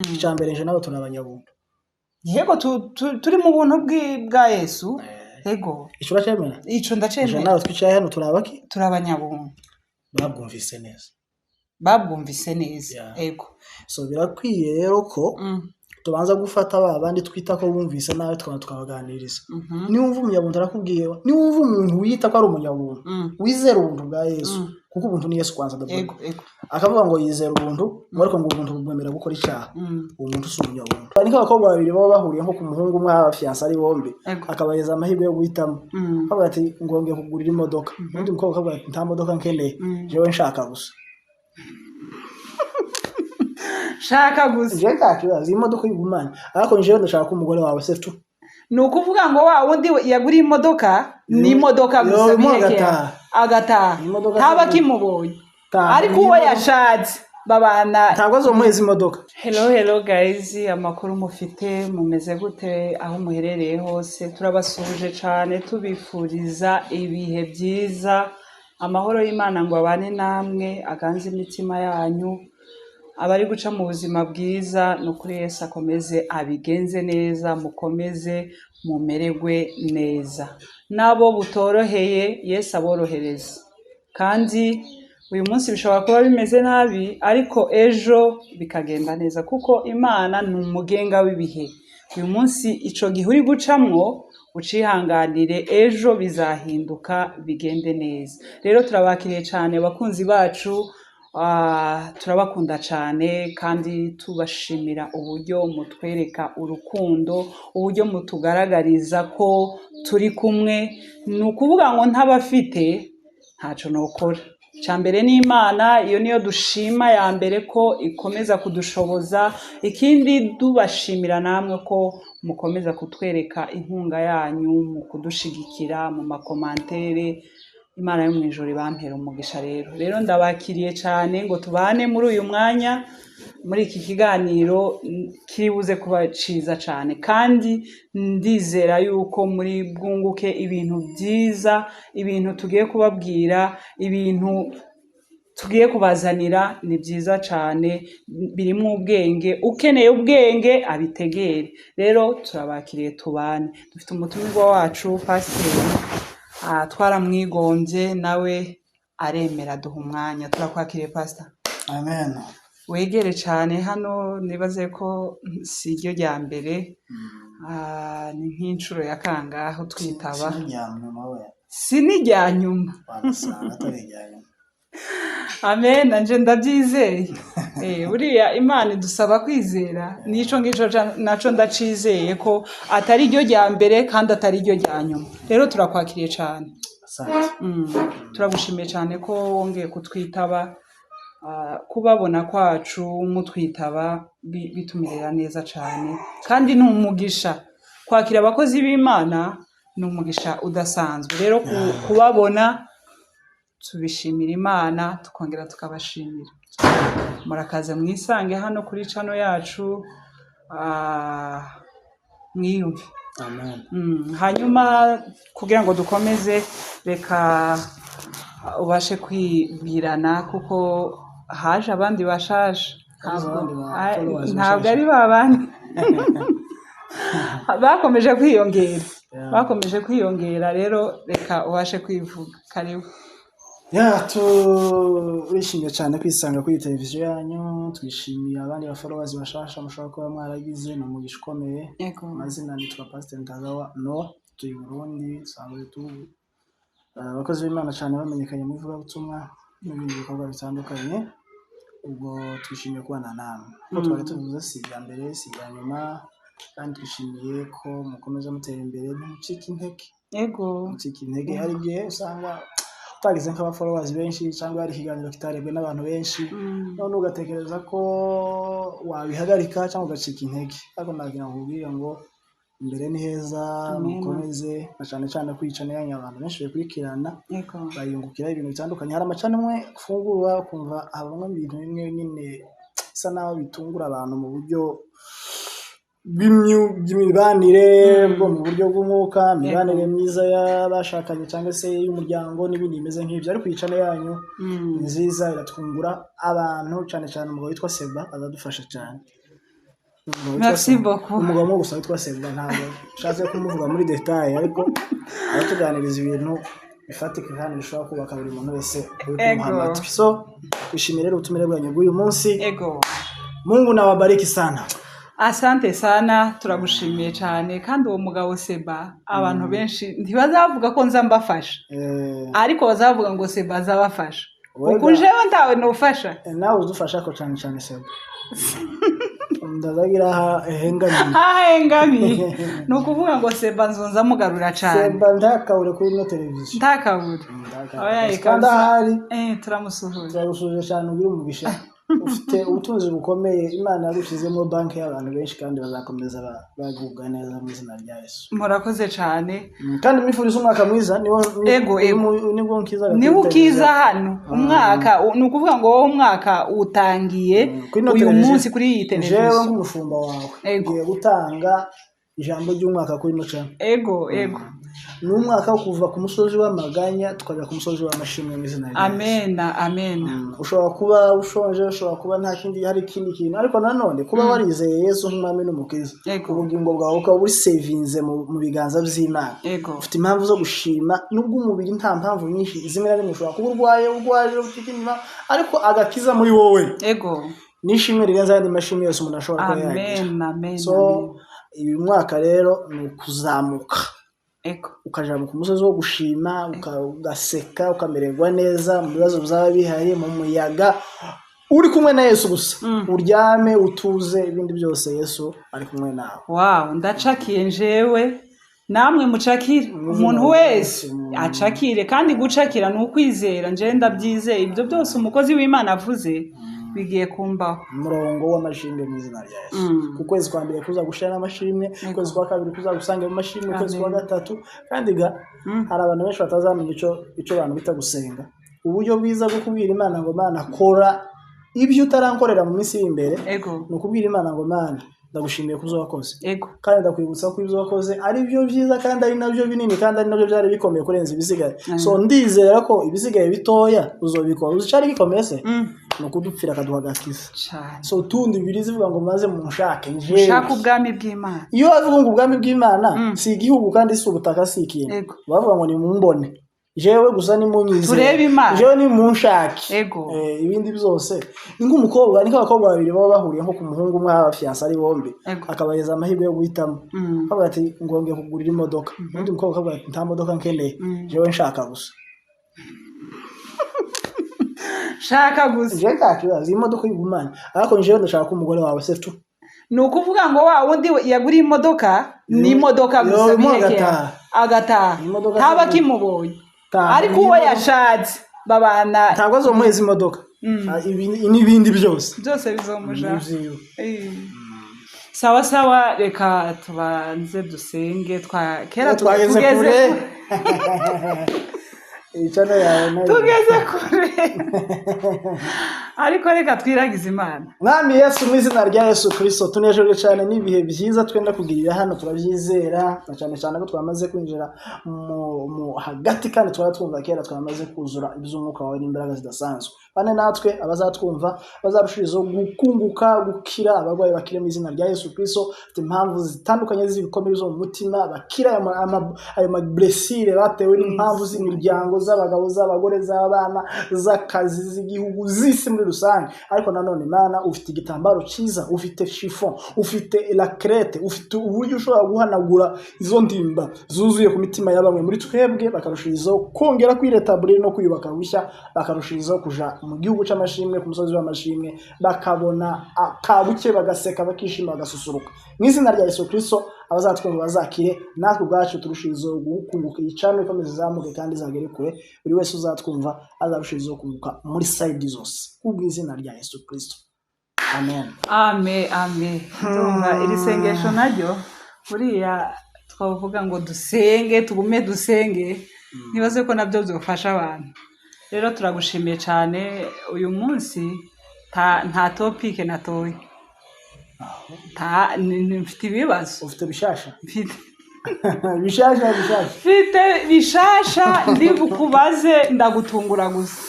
icambere je nabo tunabanyabuntu yego turi mu buntu bwa Yesu yego ico uracemera ico ndacemera nawe twicaye hano turabaki turabanyabuntu babwumvise neza yego so birakwiye rero ko tubanza gufata babandi twita ko bumvise nawe tukabaganiriza ni wumva umunyabuntu arakubwiye ni wumva umuntu wita ko ari umunyabuntu wizera ubuntu bwa Yesu kuko ubuntu ni Yesu kwanza yego akavuga ngo yizera ubuntu ariko ngo ubuntu bumwemera gukora icyaha umuntu si umunyabuntu ariko abakobwa babiri baba bahuriye nko ku muhungu umwe abafiansa ari bombi akabayeza amahirwe yo guhitamo akavuga ati ngombe kugurira imodoka undi mukobwa akavuga ati nta modoka nkeneye jewe nshaka gusa shaka gusa je kakibaza imodoka y'ubumana ariko njewe ndashaka umugore wawe se tu nukuvuga ngo wa wundi yaguri imodoka ni imodoka gusa biheke agataha ntaba kimubonye ariko uwo yashatse babana ntabwo azomuheza imodoka. Hello guys, amakuru mufite mumeze gute aho muherereye hose? Turabasuje cyane tubifuriza ibihe byiza, amahoro y'Imana ngo abane namwe aganze imitima yanyu, abari guca mu buzima bwiza no kuri Yesu akomeze abigenze neza, mukomeze mumererwe neza, nabo butoroheye Yesu aborohereze. Kandi uyu munsi bishobora kuba bimeze nabi ariko ejo bikagenda neza kuko Imana ni umugenga w'ibihe. Uyu munsi ico gihe uri gucamwo ucihanganire, ejo bizahinduka bigende neza. Rero turabakiriye cyane bakunzi bacu, turabakunda cyane kandi tubashimira uburyo mutwereka urukundo, uburyo mutugaragariza ko turi kumwe. Ni ukuvuga ngo ntabafite ntaco nokora. Cyambere ni Imana, iyo niyo dushima ya mbere ko ikomeza kudushoboza. Ikindi dubashimira namwe ko mukomeza kutwereka inkunga yanyu mu kudushigikira mu makomantere. Imana yo mwijuru bampera umugisha. Rero ndabakiriye cyane ngo tubane muri uyu mwanya, muri iki kiganiro kiribuze kuba ciza cyane, kandi ndizera yuko muri bwunguke ibintu byiza, ibintu tugiye kubabwira, ibintu tugiye kubazanira ni byiza cyane, birimo ubwenge. Ukeneye ubwenge abitegere. Rero turabakiriye tubane. Dufite umutumirwa wacu Pasiteri, twaramwigombye nawe aremera duha umwanya. Turakwakiriye Pastor. Amen. Wegere cyane hano, nibaze ko si iryo rya mbere, ni nk'inshuro ya kangaho twitaba. Si n'irya nyuma. Amen, nanje ndabyizeye. Buriya Imana idusaba kwizera, nico ngico naco ndacizeye ko atari iryo rya mbere kandi atari iryo rya nyuma. Rero turakwakiriye cyane. Turagushimiye cyane ko wongeye kutwitaba. Kubabona kwacu mutwitaba bitumerera neza cyane, kandi ni umugisha. Kwakira abakozi b'Imana ni umugisha udasanzwe. Rero kubabona tubishimira Imana, tukongera tukabashimira. Murakaze mwisange hano kuri channel yacu, mwiyumve. Amen. Hanyuma kugira ngo dukomeze, reka ubashe kwibwirana kuko haje abandi bashaje. Ntabwo ari babandi bakomeje kwiyongera. Bakomeje kwiyongera. Rero reka ubashe kwivuga. Karibu. Turishimye cyane kwisanga kuri televiziyo yanyu. Twishimiye abandi followers bashasha mushobora kuba mwaragize, ni umugisha ukomeye. Amazina nitwa Pastor Ntagawa Noah, turi Burundi, sanzwe tubu abakozi b'Imana cyane bamenyekanye mu ivugabutumwa n'ibindi bikorwa bitandukanye. Ubwo twishimiye kubana namwe. Ko twari tuvuze si bya mbere si bya nyuma, kandi twishimiye ko mukomeza mutera imbere ntimucike intege. Mucike intege. Hari igihe usanga utagize nk'aba followers benshi cyangwa hari ikiganiro kitarebwe n'abantu benshi, none ugatekereza ko wabihagarika cyangwa ugacika intege. Ariko nagira ngo ubwire ngo imbere ni heza, mukomeze. Cyane cyane kwicana yanyu abantu benshi bekurikirana bayungukira ibintu bitandukanye. Hari amacana amwe ufungura kumva abamwe ibintu bimwe nyine bisa naho bitungura abantu mu buryo by'imibanire, bwo mu buryo bw'umwuka, imibanire myiza y'abashakanye cyangwa se y'umuryango n'ibindi bimeze nk'ibyo. Ariko kwicana yanyu nziza iratwungura abantu, cyane cyane umugabo witwa Seba azadufasha cyane. merci beaucoup umugabo gusa witwa Seba ntabwo nshatse kumuvuga muri detail ariko aratuganiriza ibintu bifatika kandi bishobora kubaka buri muntu wese Muhammad. So twishimire ubutumire bwanyu bw'uyu munsi. Mungu na wabariki sana. Asante sana, turagushimiye cyane kandi uwo mugabo Seba abantu benshi ntibazavuga ko nza mbafasha ariko bazavuga ngo Seba azabafasha kuko jewe ntawe nofasha nawe udufasha ko cyane Seba ndazagira hengami nukuvuga ngo Seba nzonza mugarura cyane Seba ndakabure kuri no televiziyo ndakabure oya kandi ahari turamusuhuje cyane ugira umugisha ufite ubutunzi bukomeye Imana yagushizemo banki y'abantu benshi kandi bazakomeza bagubwa neza mu izina rya Yesu. Murakoze cyane kandi mwifuriza umwaka mwiza niwo nkiza hano umwaka nukuvuga ngo wowe umwaka utangiye uyu munsi kuri iyi televiziyo jewe nk'umushumba wawe ngiye gutanga ijambo ry'umwaka kuri Nocha. Ego ni umwaka wo kuva ku musozi w'amaganya tukajya ku musozi w'amashimwe mu izina rya Yesu. Amen. Ushobora kuba ushonje, ushobora kuba nta kindi hari ikindi kintu ariko nanone kuba warizeye Yesu nk'umwami n'umukiza ubugingo bwawe ukaba uri savinze mu biganza by'Imana. Ufite impamvu zo gushima nubwo umubiri nta mpamvu nyinshi zimwe na rimwe ushobora kuba urwaje ufite inyuma ariko agakiza muri wowe. Nishimwe riganza yandi mashimwe yose umuntu ashobora kuba yagira. Amen. So uyu mwaka rero ni ukuzamuka ukaja ku musozi wo gushima ugaseka ukamererwa neza mu bibazo bizaba bihari mu muyaga uri kumwe na Yesu gusa uryame utuze ibindi byose Yesu ari kumwe nawe. Ndacakiye njewe namwe mucakire umuntu wese acakire kandi gucakira ni ukwizera nje ndabyizeye ibyo byose umukozi w'Imana avuze bigiye kumbaho. Umurongo w'amashimwe mu izina rya Yesu. Ku kwezi kwa mbere kuza gushira n'amashimwe, kwezi kwa kabiri kuza gusanga mu mashimwe, kwezi kwa gatatu kandi hari abantu benshi batazamenya ico abantu bita gusenga. Uburyo bwiza bwo kubwira Imana ngo Mana kora ibyo utarankorera mu minsi y'imbere no kubwira Imana ngo Mana ndagushimiye kuzo wakoze kandi ndakwibutsa ko ibyo wakoze ari byo byiza kandi ari nabyo binini kandi ari nabyo byari bikomeye kurenza ibisigaye. So ndizera ko ibisigaye bitoya uzobikora uzicari bikomese no kudupfira kaduhagakiza. So tundi bibiri zivuga ngo maze munshake nshaka ubwami bw'Imana. Iyo bavuga ngo ubwami bw'Imana si igihugu kandi si ubutaka si ikintu bavuga ngo ni mumbone jewe gusa ni munyize jewe ni munshake ibindi byose ni nk'umukobwa ni nk'abakobwa babiri baba bahuriye nko ku muhungu umwe abafiansa ari bombi akabayeza amahirwe yo guhitamo bavuga ati ngombe kugurira imodoka undi mukobwa akavuga ati nta modoka nkeneye jewe nshaka gusa shaka gusa jewe kakibaza imodoka y'Imana ariko jewe ndashaka umugore wawe se tu nukuvuga ngo wa wundi yaguriye imodoka ni imodoka gusa bihekera agataha ntaba kimubonye ariko uwo yashatse babana ntabwo azomuheza imodoka n'ibindi byose bizomuja. Sawa reka tubanze dusenge kera twageze kure icana yawe nayo tugeze kure ariko reka twiragize Imana. Mwami Yesu mu izina rya Yesu Kristo tunejejwe cyane n'ibihe byiza twenda kugirira hano turabyizera cyane ko twamaze kwinjira mu hagati kandi twumva kera twamaze kuzura iby'umwuka wawe n'imbaraga zidasanzwe. Bane natwe abazatwumva bazarushirizo gukunguka gukira abarwayi bakire mu izina rya Yesu Kristo ati impamvu zitandukanye z'ibikomere zo mu mutima bakira ayo blessure batewe n'impamvu z'imiryango z'abagabo z'abagore z'abana z'akazi z'igihugu z'isi muri rusange. Ariko nanone Imana ufite igitambaro cyiza ufite chiffon ufite la crête ufite uburyo ushobora guhanagura izo ndimba zuzuye ku mitima y'abamwe muri twebwe bakarushirizo kongera kwiretablir no kwiyubaka bushya bakarushirizo kuja mu gihugu cy'amashimwe ku musozi w'amashimwe bakabona akabuke bagaseka bakishima bagasusuruka mu izina rya Yesu Kristo. Abazatwumva bazakire natwe ubwacu turushirizo gukunguka icano ikomeze zamuke kandi zagere kure buri wese uzatwumva azarushirizo kunguka muri side zose kubw'izina rya Yesu Kristo. Amen. Ndumva iri sengesho naryo buriya twavuga ngo dusenge tugume dusenge nibaze ko nabyo byofasha abantu. Rero turagushimiye cyane uyu munsi nta topic natoye mfite ibibazo ufite bishasha mfite bishasha ndi bukubaze ndagutungura gusa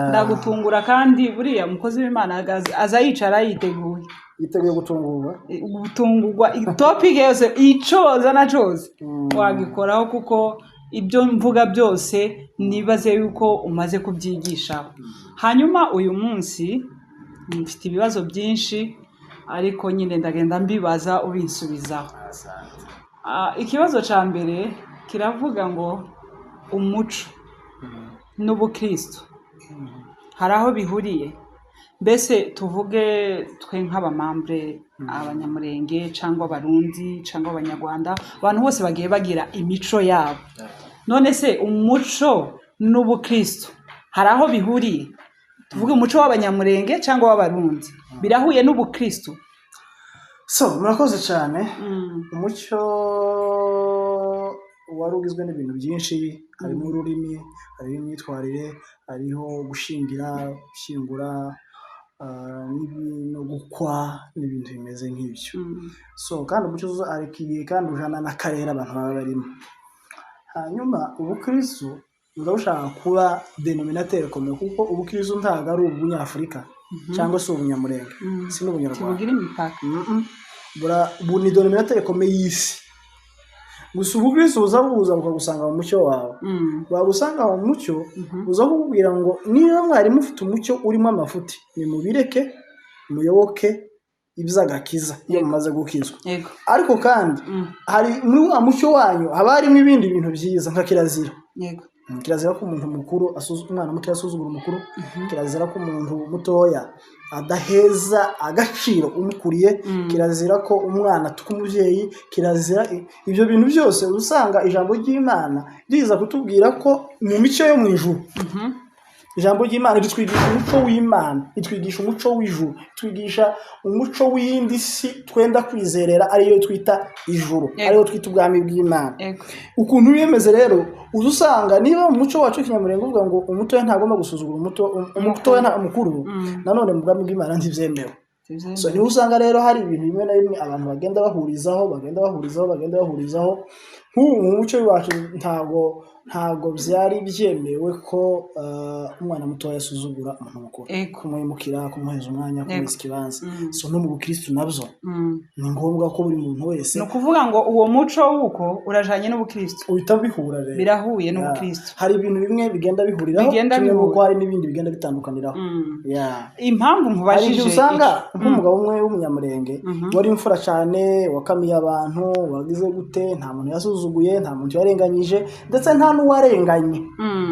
ndagutungura kandi buriya umukozi w'Imana aza yicara yiteguye yiteguye gutungurwa topic yose icoza na cose wagikoraho kuko ibyo mvuga byose nibaze yuko umaze kubyigishaho. Hanyuma uyu munsi mfite ibibazo byinshi ariko nyine ndagenda mbibaza ubinsubizaho. Ikibazo cya mbere kiravuga ngo umuco n'ubukristo hari aho bihuriye. Mbese tuvuge twe nk'abamambre, abanyamurenge cyangwa abarundi cyangwa abanyarwanda, abantu bose bagiye bagira imico yabo. None se umuco n'ubukristo hari aho bihuriye? Tuvuge umuco w'abanyamurenge cyangwa w'abarundi birahuye n'ubukristo? Murakoze cyane. Umuco wari ugizwe n'ibintu byinshi, harimo ururimi, harimo imyitwarire, hariho gushyingura no gukwa n'ibintu bimeze nk'ibyo. Kandi umuco arikiye kandi ujana n'akarere abantu baba barimo. Hanyuma ubukristo buba bushaka kuba denominateur commun, kuko ubukristo ntabwo ari ubunyafurika cyangwa se ubunyamurenge, si n'ubunyarwanda, kibugira imipaka. Ni denominateur commun y'isi. Gusa ubukristo buza bukagusanga mu mucyo wawe. Wagusanga mu mucyo uza kukubwira ngo niba mwari mufite umucyo urimo amafuti, nimubireke muyoboke iby'agakiza iyo mumaze gukizwa. Ariko kandi hari muri wa mucyo wanyu haba harimo ibindi bintu byiza nka kirazira. Kirazira ko umuntu mukuru umwana muto yasuzugura umukuru, kirazira ko umuntu mutoya adaheza agaciro umukuriye, kirazira ko umwana atuka umubyeyi, kirazira. Ibyo bintu byose usanga ijambo ry'Imana riza kutubwira ko mu mico yo mu ijuru. Ijambo ry'Imana ritwigisha umuco w'Imana, ritwigisha umuco w'ijuru, twigisha umuco w'indi si twenda kwizerera, ariyo twita ijuru, ariyo twita ubwami bw'Imana. Ukuntu bimeze rero uzusanga niba mu muco wacu kinyamurenge uvuga ngo umuto ntagomba gusuzugura umuto nta umukuru, nanone mu bwami bw'Imana ntibyemewe. Niho usanga rero hari ibintu bimwe na bimwe abantu bagenda bahurizaho. Nk'ubu mu muco wacu ntago byari byemewe ko umwana muto yasuzugura umuntu mukuru, kumwimukira, kumuheza umwanya, kumwisa ikibanza. No mu bukristo nabyo ni ngombwa ko buri muntu wese, no kuvuga ngo uwo muco wuko urajanye n'ubukristo uhita bihura rero, birahuye n'ubukristo. Hari ibintu bimwe bigenda bihuriraho, kimwe nuko hari n'ibindi bigenda bitandukaniraho. Impamvu nkubajije usanga nk'umugabo umwe w'umunyamurenge wari imfura cyane, wakamiye abantu, wagize gute, nta muntu yasuzuguye, nta muntu yarenganyije, ndetse nta n'uwarenganye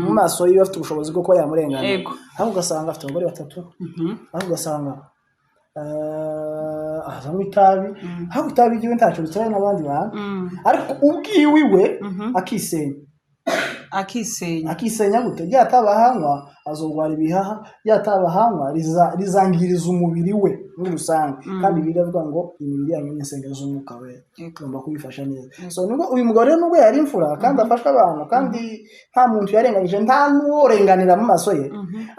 mu maso yiwe afite ubushobozi bwo kuba yamurenganya. Aho ugasanga afite abagore 3, aho ugasanga azanywa itabi, aho itabi igiwe ntacyo bitwaye n'abandi bantu, ariko ubwiwe iwe akisenya gute? Ryatabahanywa azogwara ibihaha, ryatabahanywa rizangiriza umubiri we muri rusange. Kandi biravuga ngo imibiri yanyu n'insengero z'umwuka we tugomba kubifasha neza. Nubwo uyu mugabo rero nubwo yari imfura kandi afasha abantu kandi nta muntu yarenganyije, nta n'urenganira mu maso ye,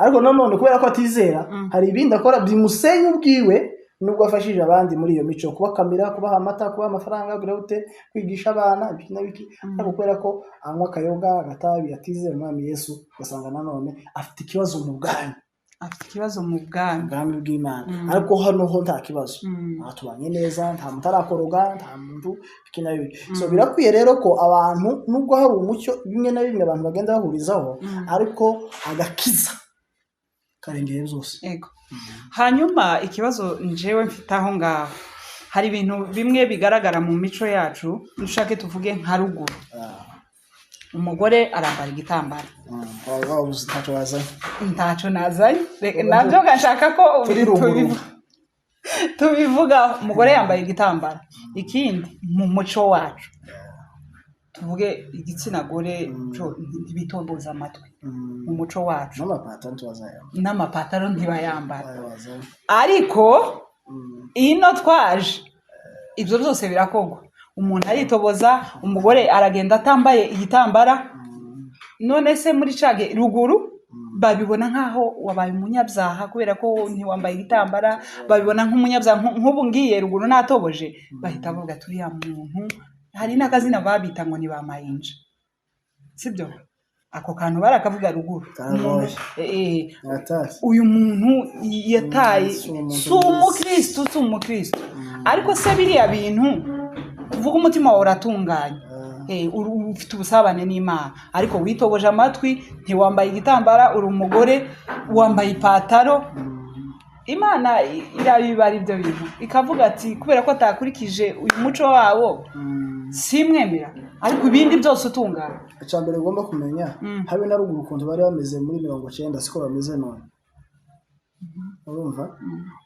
ariko nanone kubera ko atizera hari ibindi akora bimusenya ubwiwe, nubwo afashije abandi muri iyo mico, kubakamira, kubaha amata, kubaha amafaranga, kwigisha abana ibiki na biki. Ariko kubera ko anywa akayoga, agatabi, atizera umwami Yesu, ugasanga nanone afite ikibazo mu bwami bw'Imana. Ariko hano ho nta kibazo, tubanye neza, nta muntu arakoroga, nta muntu biki na biki. Birakwiye rero ko abantu, nubwo hari umucyo bimwe na bimwe abantu bagenda bahurizaho, ariko agakiza karengeye byose. Hanyuma ikibazo njewe mfite aho ngaho, hari ibintu bimwe bigaragara mu mico yacu, dushake tuvuge nka ruguru. Umugore arambara igitambara. Ntacyo nazanye, nabyo gashaka ko tubivuga. Umugore yambaye igitambara. Ikindi mu muco wacu tuvuge igitsina gore ntibitomboza amatwi mu muco wacu, n'amapataro ntibayambara. Ariko ino twaje ibyo byose birakogwa, umuntu aritoboza, umugore aragenda atambaye igitambara. None se muri cage ruguru babibona nkaho wabaye umunyabyaha kubera ko ntiwambaye igitambara, babibona nk'umunyabyaha. Nk'ubu ngiye ruguru natoboje, bahita bavuga turiya muntu, hari n'akazina babita ngo ni ba mayinja, sibyo? ako kantu barakavuga ruguru Yatashye. uyu muntu yataye si umukristo ariko se biriya bintu uvuga umutima wawe uratunganye ufite ubusabane n'Imana ariko witoboje amatwi ntiwambaye igitambara uri umugore wambaye ipataro Imana irabibara ibyo bintu ikavuga ati kubera ko atakurikije uyu muco wabo simwemera ariko ibindi byose utungana. Icambere ugomba kumenya habe na ruguru ukuntu bari bameze muri 90 siko bameze none. Urumva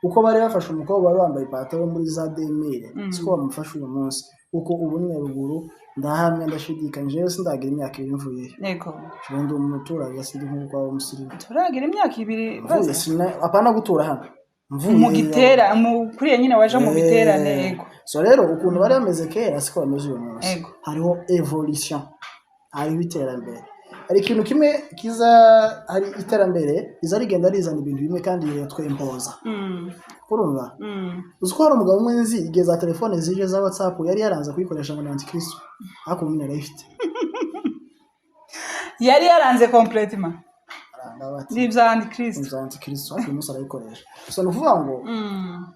uko bari bafashe umukobwa wari wambaye ipataro muri za 2000 siko bamufashe uyu munsi uko ubunye ruguru ndahamye ndashidikanje yose ndagira imyaka 2 mvuye. Yego. Ndi umuturage sindi nkuko wa musirimu. Turagira imyaka 2 baze sina apana gutura hano. Mu gitera kuriye nyine waje mu biterane yego. So rero ukuntu bari bameze kera siko bameze uyu munsi. Hariho evolution. Hariho iterambere. Hari ikintu kimwe kiza hari iterambere iza rigenda rizana ibintu bimwe kandi yatwempoza. Urumva? Uziko hari umugabo umwe nzi igeza telefone zije za WhatsApp yari yaranze kuyikoresha ngo antikristo. Ako mwe narayifite. Yari yaranze completement. Nibya antikristo. Nibya antikristo ariko umunsi arayikoresha. So nuvuga ngo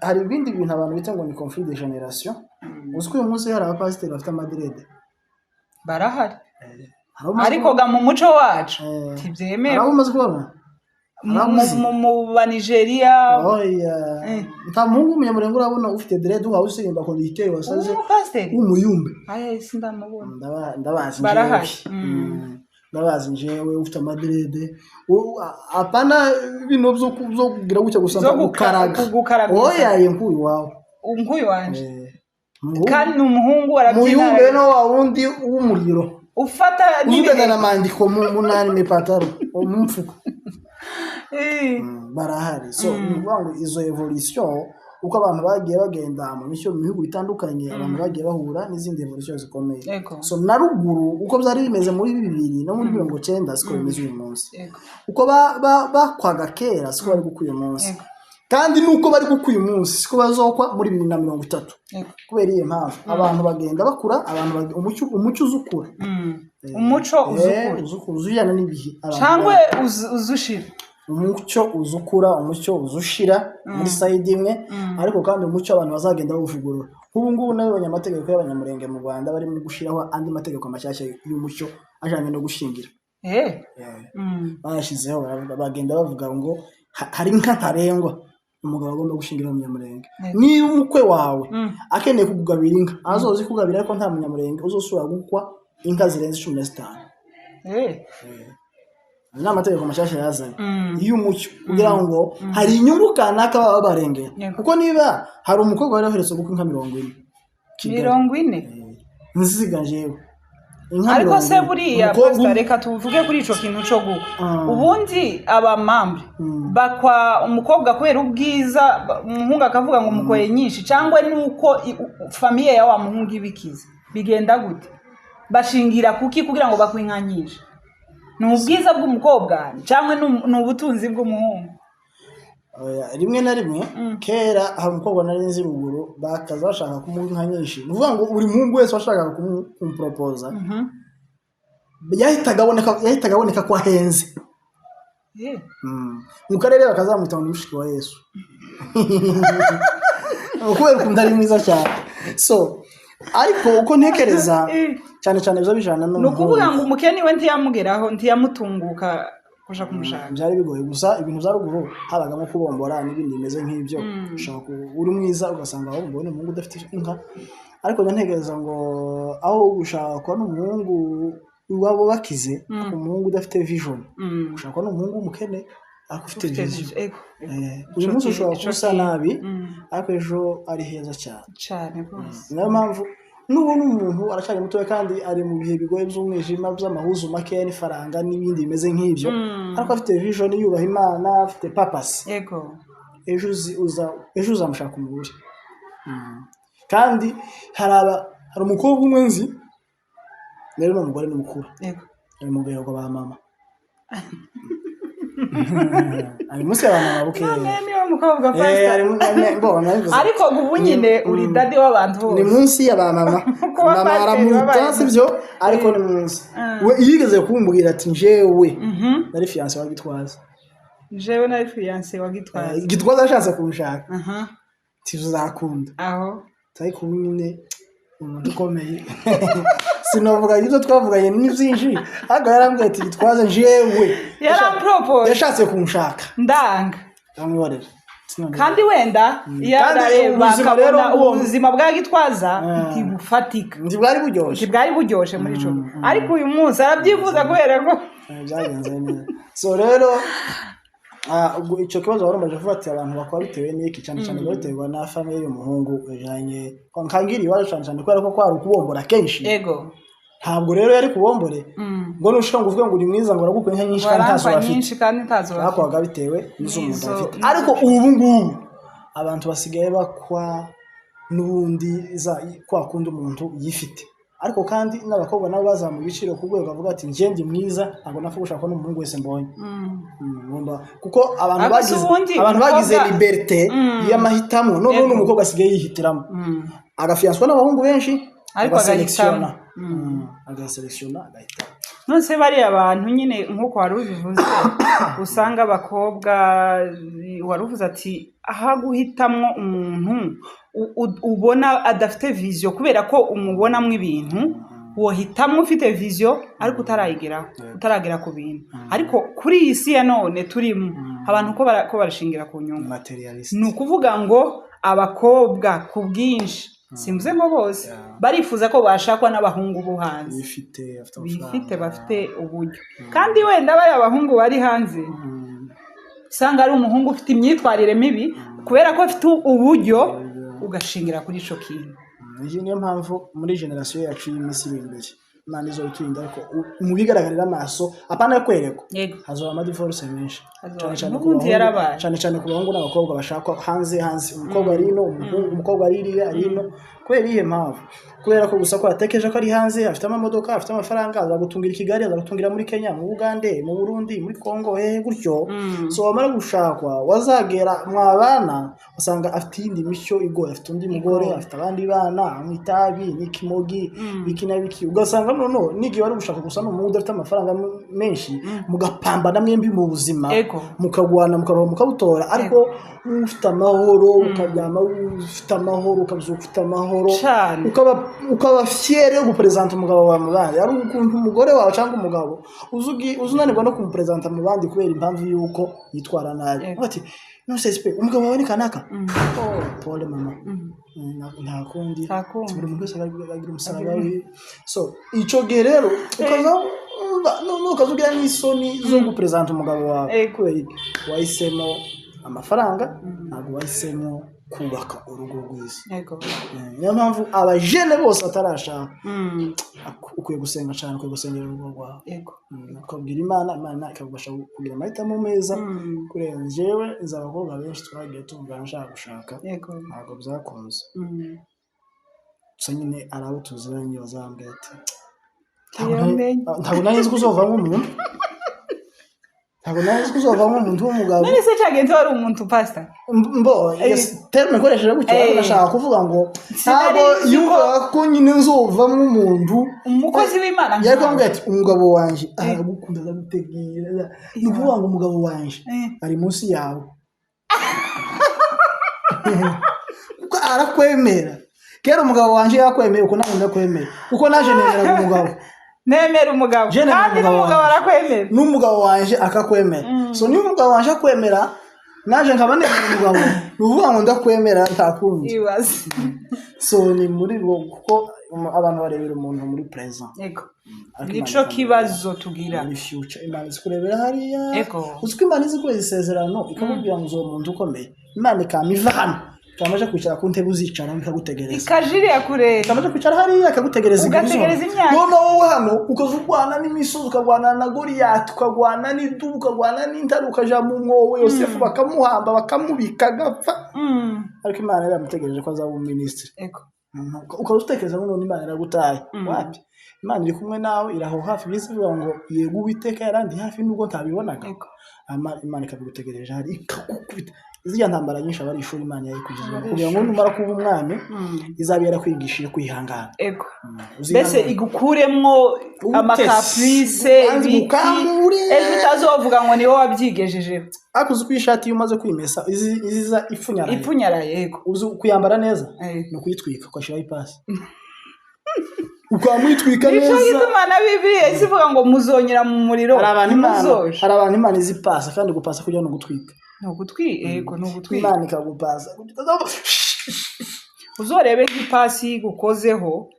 hari ibindi bintu abantu bita ngo ni conflit de generation. Uziko uyu munsi hari abapasiteri bafite amadrede. Barahari. Ariko ga mu muco wacu tibyemewe. Arabumaze kubona. Mu ba Nigeria oya nta mungu munyamurengo urabona ufite dread uha usirimba ko yiteye wasaze umuyumbe sindamubona ndabazi barahari ndabazi njewe ufite amadrede apana bino byo kugira gucya gusanga gukaraga oya yenkuyu wawe unkuyu wanje kandi umuhungu arabyina muyumbe no wa wundi w'umuriro ufata nibe na mandiko munani mipataro umumfuko barahari. So ngo izo evolution uko abantu bagiye bagenda mu bihugu bitandukanye abantu bagiye bahura n'izindi evolution zikomeye. So na ruguru uko byari bimeze muri 2000 no muri 1990 siko bimeze uyu munsi. Uko bakwaga kera siko bari gukuye umunsi kandi nuko bari gukuye umunsi siko bazokwa muri 2030 kubera iyo mpamvu abantu bagenda bakura abantu umuco uzukura umuco uzuyana n'ibihe cyangwe uzushira umuco uzukura umuco uzushira muri side imwe ariko kandi umuco abantu bazagenda bavugurura ubu ngubu nawe abanyamategeko y'abanyamurenge mu Rwanda bari mu gushiraho andi mategeko mashyashya y'umuco ajanye no gushingira bashizeho bagenda bavuga ngo hari nka ntarengwa umugabo agomba gushingira umunyamurenge niba umukwe wawe akeneye kugabira inka azozi kugabira ariko nta munyamurenge uzosura gukwa inka zirenze 15 n'amategeko mashasha yazanye iyo umucyo kugira ngo hari inyungu kanaka baba barengera kuko niba hari umukobwa wari waheretse gukwa inka 40 nzigajewe ariko se buriya pastor reka tuvuge kuri ico kintu cyo gukwa ubundi abamambre bakwa umukobwa kubera ubwiza umuhungu akavuga ngo umukoye nyinshi cyangwa nuko famiye ya wa muhungu ibikiza bigenda gute bashingira kuki kugira ngo bakwe inka nyinshi n'ubwiza bw'umukobwa cyangwa n'ubutunzi bw'umuhungu rimwe na rimwe kera hari umukobwa nari nzi ruguru bakaza bashaka kumuha inka nyinshi nuvuga ngo buri muhungu wese washakaga kumpropoza yahitaga aboneka ko ahenze mu karere bakazamwita ngo mushiki wa Yesu kubera ukuntu ari mwiza cyane. So ariko uko ntekereza cyane byo bijana no kuvuga ngo umukeni we ntiyamugeraho ntiyamutunguka kuja kumushaka byari bigoye gusa ibintu bya ruguru habagamo kubombora n'ibindi bimeze nk'ibyo ushaka uri mwiza ugasanga aho mbone umuhungu udafite inka ariko ntekereza ngo aho gushaka n'umuhungu wabo bakize umuhungu udafite vision ushaka n'umuhungu umukene afite vision uyu munsi ushobora kusa nabi ariko ejo ari heza cyane rwose niyo mpamvu n'ubu n'umuntu aracyari mutoya kandi ari mu bihe bigoye by'umwijima by'amahuzu make n'ifaranga n'ibindi bimeze nk'ibyo ariko afite vision yubaha Imana afite purpose ejo uzamushaka umugore kandi hari umukobwa umwe nzi rero n'umugore n'umukuru ari mu biro kwa mama ari munsi y'abana babuke niyo mukobwa pastor ariko ubu nyine uri dadi w'abantu bose ni munsi y'abamama mama aramuta sivyo ariko ni munsi we yigeze kumbwira ati njewe nari fiancé wa Gitwaza jewe nari fiancé wa Gitwaza Gitwaza ashatse kunshaka tuzakunda aho tari kumwe umuntu ukomeye sinovuga ibyo twavuganye ni byinshi aga yarambwiye ati Gitwaza njewe yarampropose yashatse kunshaka ndanga amwibarera kandi wenda yarareba akabona ubuzima bwa Gitwaza ntibufatika ntibwari buryoshe muri ico ariko uyu munsi arabyifuza kubera ko byagenze neza so rero icyo kibazo warumbaje vuba ati abantu bakora bitewe n'iki cyane cyane biterwa na famille y'umuhungu ejanye kankangiri waje cyane kubera ko kwari ukubombora kenshi yego ntabwo rero yari kubombore ngo nushika ngo uvuge ngo uri mwiza ngo uragukuye nka nyinshi kandi ntazo bafite bakwaga bitewe n'umuntu afite ariko ubu ngubu abantu basigaye bakwa n'ubundi kwa kundi umuntu yifite ariko kandi n'abakobwa nabo bazamuye ibiciro ku rwego avuga ati nje ndi mwiza ntabwo napfa gushaka n'umuhungu wese mbonye kuko abantu bagize liberté y'amahitamo none n'umukobwa asigaye yihitiramo agafianswa n'abahungu benshi ariko agahitamo agahita nose bari abantu nyine nkuko wari ubivuze usanga abakobwa wari uvuze ati aha guhitamwo umuntu ubona adafite vision kubera ko umubonamwe ibintu wohitamwe ufite vision ariko utaragera ku bintu ariko kuri iyi si ya none turimo abantu ko barashingira ku nyungu materialist ni ukuvuga ngo abakobwa ku bwinshi simvuze ngo bose barifuza ko bashakwa n'abahungu bo hanze bifite bafite uburyo kandi wenda bari abahungu bari hanze usanga ari umuhungu ufite imyitwarire mibi kubera ko afite uburyo ugashingira kuri ico kintu niyo mpamvu muri generation yacu y'imisi imbere Imana izo turinda ariko mu bigaragarira amaso apana kwereko hazoba ama divorce menshi cyane ku bahungu n'abakobwa bashaka hanze umukobwa ari no umukobwa ari no kubera ihe mpamvu kubera ko gusa ko atekeje ko ari hanze afite amamodoka afite amafaranga azagutungira Kigali azagutungira muri Kenya mu Uganda mu Burundi muri Kongo gutyo so wamara gushakwa wazagera mwabana usanga afite indi mico igoye afite undi mugore afite abandi bana amwitabi n'ikimogi biki ugasanga no nigi wari gushaka gusa no mu afite amafaranga menshi mugapamba namwembi mu buzima mukagwana mukabutora ariko ufite amahoro ukabyama ufite amahoro ufite amahoro ukaba fiere yo gupresenta umugabo wa mubandi ari ukuntu umugore wawe cyangwa umugabo uzunanirwa no kumupresenta mu bandi kubera impamvu yuko yitwara nabi ati no sespe umugabo wawe ni kanaka pole mama nta kundi buri muntu wese agira umusaraba we so ico gerero ukazugira n'isoni zo gupresenta umugabo wawe kubera wahisemo amafaranga ntabwo wahisemo kubaka urugo rwiza niyo mpamvu abajene bose atarashaka ukwiye gusenga cyane ukwiye gusengera urugo rwawe ukabwira Imana ikagufasha kugira amahitamo meza kurenza jewe nzi abakobwa benshi twagiye tuvugana nshaka gushaka ntabwo byakunze gusa nyine ari abo tuziranye bazambwira ati ntabwo nari nzi ko uzovamo umuntu ntabwo nari kuzovamo umuntu w'umugabo none se cyagenze wari umuntu pastor terme koresheje gutyo arashaka kuvuga ngo ntabwo yuba ko nyine nzovamo umuntu umukozi w'Imana yari kwambwira ati umugabo wanje aragukunda azagutegera ni ukuvuga ngo umugabo wanje ari munsi yawe kuko arakwemera kera umugabo wanje yakwemeye uko nawe ndakwemera kuko naje nemera umugabo nemera umugabo kandi n'umugabo arakwemera n'umugabo wanje akakwemera so niba umugabo wanje akwemera naje nkaba nemera umugabo nuvuga ngo ndakwemera ntakundi so ni muri rwo kuko abantu barebera umuntu muri present nico kibazo tugira muri future Imana zikurebera hariya uziko Imana izikuye isezerano ikakubwira ngo uzo muntu ukomeye Imana ikamiva hano kamaje kwicara ku ntebe uzicara bikagutegereza ikajiriya kure kamaje kwicara hariya akagutegereza imyaka no wowe hano ukazugwana n'imisozi ukagwana na Goliath ukagwana n'idubu ukagwana n'intare ukaja mu mwowe Yosefu bakamuhamba bakamubika gapfa ariko Imana yaramutegereje ko azaba umuministre ukazutekereza ngo none Imana yaragutaye wapi Imana iri kumwe nawe iraho hafi bizivuga ngo yego Uwiteka yarandi hafi nubwo ntabibonaga Imana ikabigutegereje hari ikakukubita izijya ntambara nyinshi abari ishuri Imana yayikugizemo kugira ngo numara kuba umwami izabe yarakwigishije kwihangana ego mbese igukuremwo amakaprice ejo utazovuga ngo niho wabyigejeje akuze uko ishati iyo umaze kwimesa iziza ipfunyara yego uzi kuyambara neza no kuyitwika ukashiraho ipasi ukamwitwika neza nicyo gituma na Bibiliya isivuga ngo muzonyera mu muriro hari abantu Imana izipasa kandi gupasa kugira no gutwika ego no gutwika Imana ikagupasa uzorebe nk'ipasi gukozeho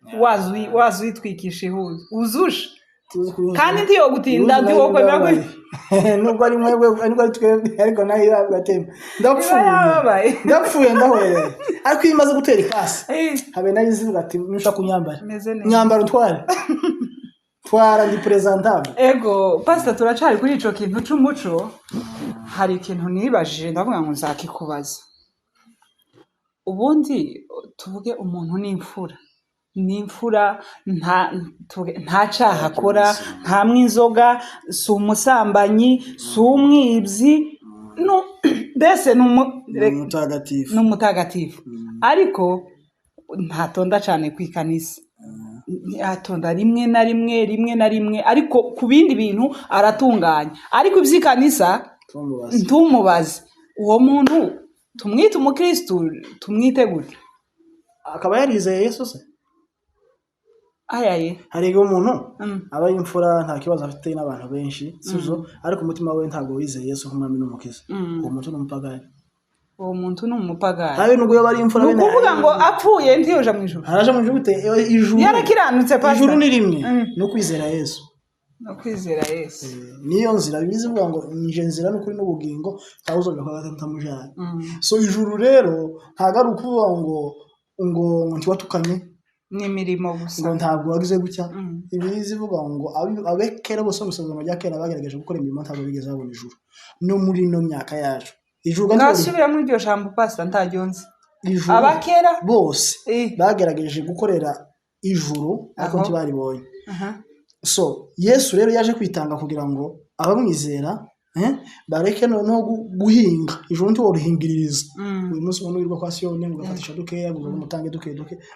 wazwitwikisha ihuzu uzusha kandi ntiyo gutinda ndiwo kwemera ko nubwo ari mwebwe ariko twebwe ariko nayo yagatema ndapfuye ndahwereye ariko imaze gutera ipasi habe nayo izivuga ati nusha kunyambara nyambara twara ndi presentable ego pastor turacari kuri ico kintu c'umuco hari ikintu nibajije ndavuga ngo nzakikubaza ubundi tuvuge umuntu n'imfura nta caha akora nta mwinzoga si umusambanyi si umwibyi mbese ni umutagatifu ariko ntatonda cyane ku ikanisa atonda rimwe na rimwe ariko ku bindi bintu aratunganya ariko iby'ikanisa ntumubaze uwo muntu tumwite umukristo tumwite gute akaba yarizeye Yesu se ayaye hari umuntu aba imfura nta kibazo afite n'abantu benshi sizo ariko umutima we ntago wizeye Yesu nk'umwami n'umukiza uwo muntu n'umupagani hari nubwo yaba ari imfura bene kuvuga ngo apfuye ntiyoja mu ijuru araje mu ijuru gute ijuru yarakiranutse pastor ijuru ni rimwe no kwizera Yesu niyo nzira bizivuga ngo nje nzira n'ukuri n'ubugingo tawuzoga kwa gatamujana so ijuru rero ntago ari ukuvuga ngo ntiwatukanye n'imirimo gusa ngo ntabwo wagize gutya ibizi vuga ngo abekera bose musozoma rya kera bagerageje gukora imirimo ntabwo bigeze babona ijuru no muri no myaka yacu ijuru gasubira muri iryo jambo pastor ntaryonze abakera bose bagerageje gukorera ijuru ariko ntibaribonye so Yesu rero yaje kwitanga kugira ngo abamwizera bareke no guhinga ijuru nti woruhingiririza uyu munsi umuntu wirwa kwa Siyoni ngo gafatisha dukeya ngo umutange duke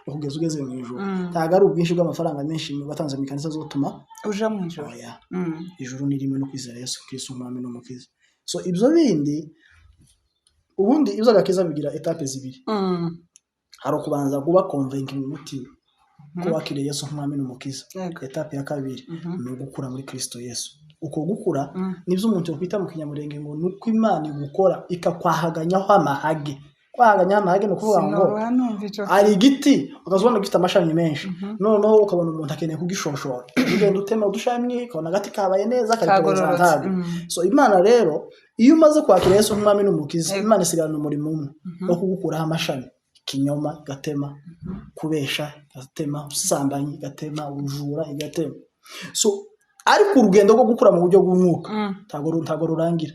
bakugeza ugeze mu ijuru taga ari ubwinshi bw'amafaranga menshi batanze mu kanisa zotuma uja mu ijuru ijuru ni rimwe no kwizera Yesu Kristo umwami n'umukiza so ibyo bindi ubundi ibyo gakiza bigira etape zibiri hari kubanza kuba convince mu mutima ko wakire Yesu umwami n'umukiza etape ya kabiri ni gukura muri Kristo Yesu uko gukura nibyo umuntu yokwita mu kinyamurenge ngo nuko Imana igukora ikakwahaganyaho amahage kwahaganya amahage no kuvuga ngo ari igiti ukazubona gifite amashami menshi noneho ukabona umuntu akeneye kugishoshora ugenda utema udushami ukabona agati kabaye neza karikoza ntago so Imana rero iyo umaze kwakira Yesu nk'umwami n'umukiza Imana isigana umurimo umwe wo kugukuraho amashami kinyoma gatema kubesha gatema usambanyi gatema ubujura igatema so ariko urugendo rwo gukura mu buryo bw'umwuka ntago rurangira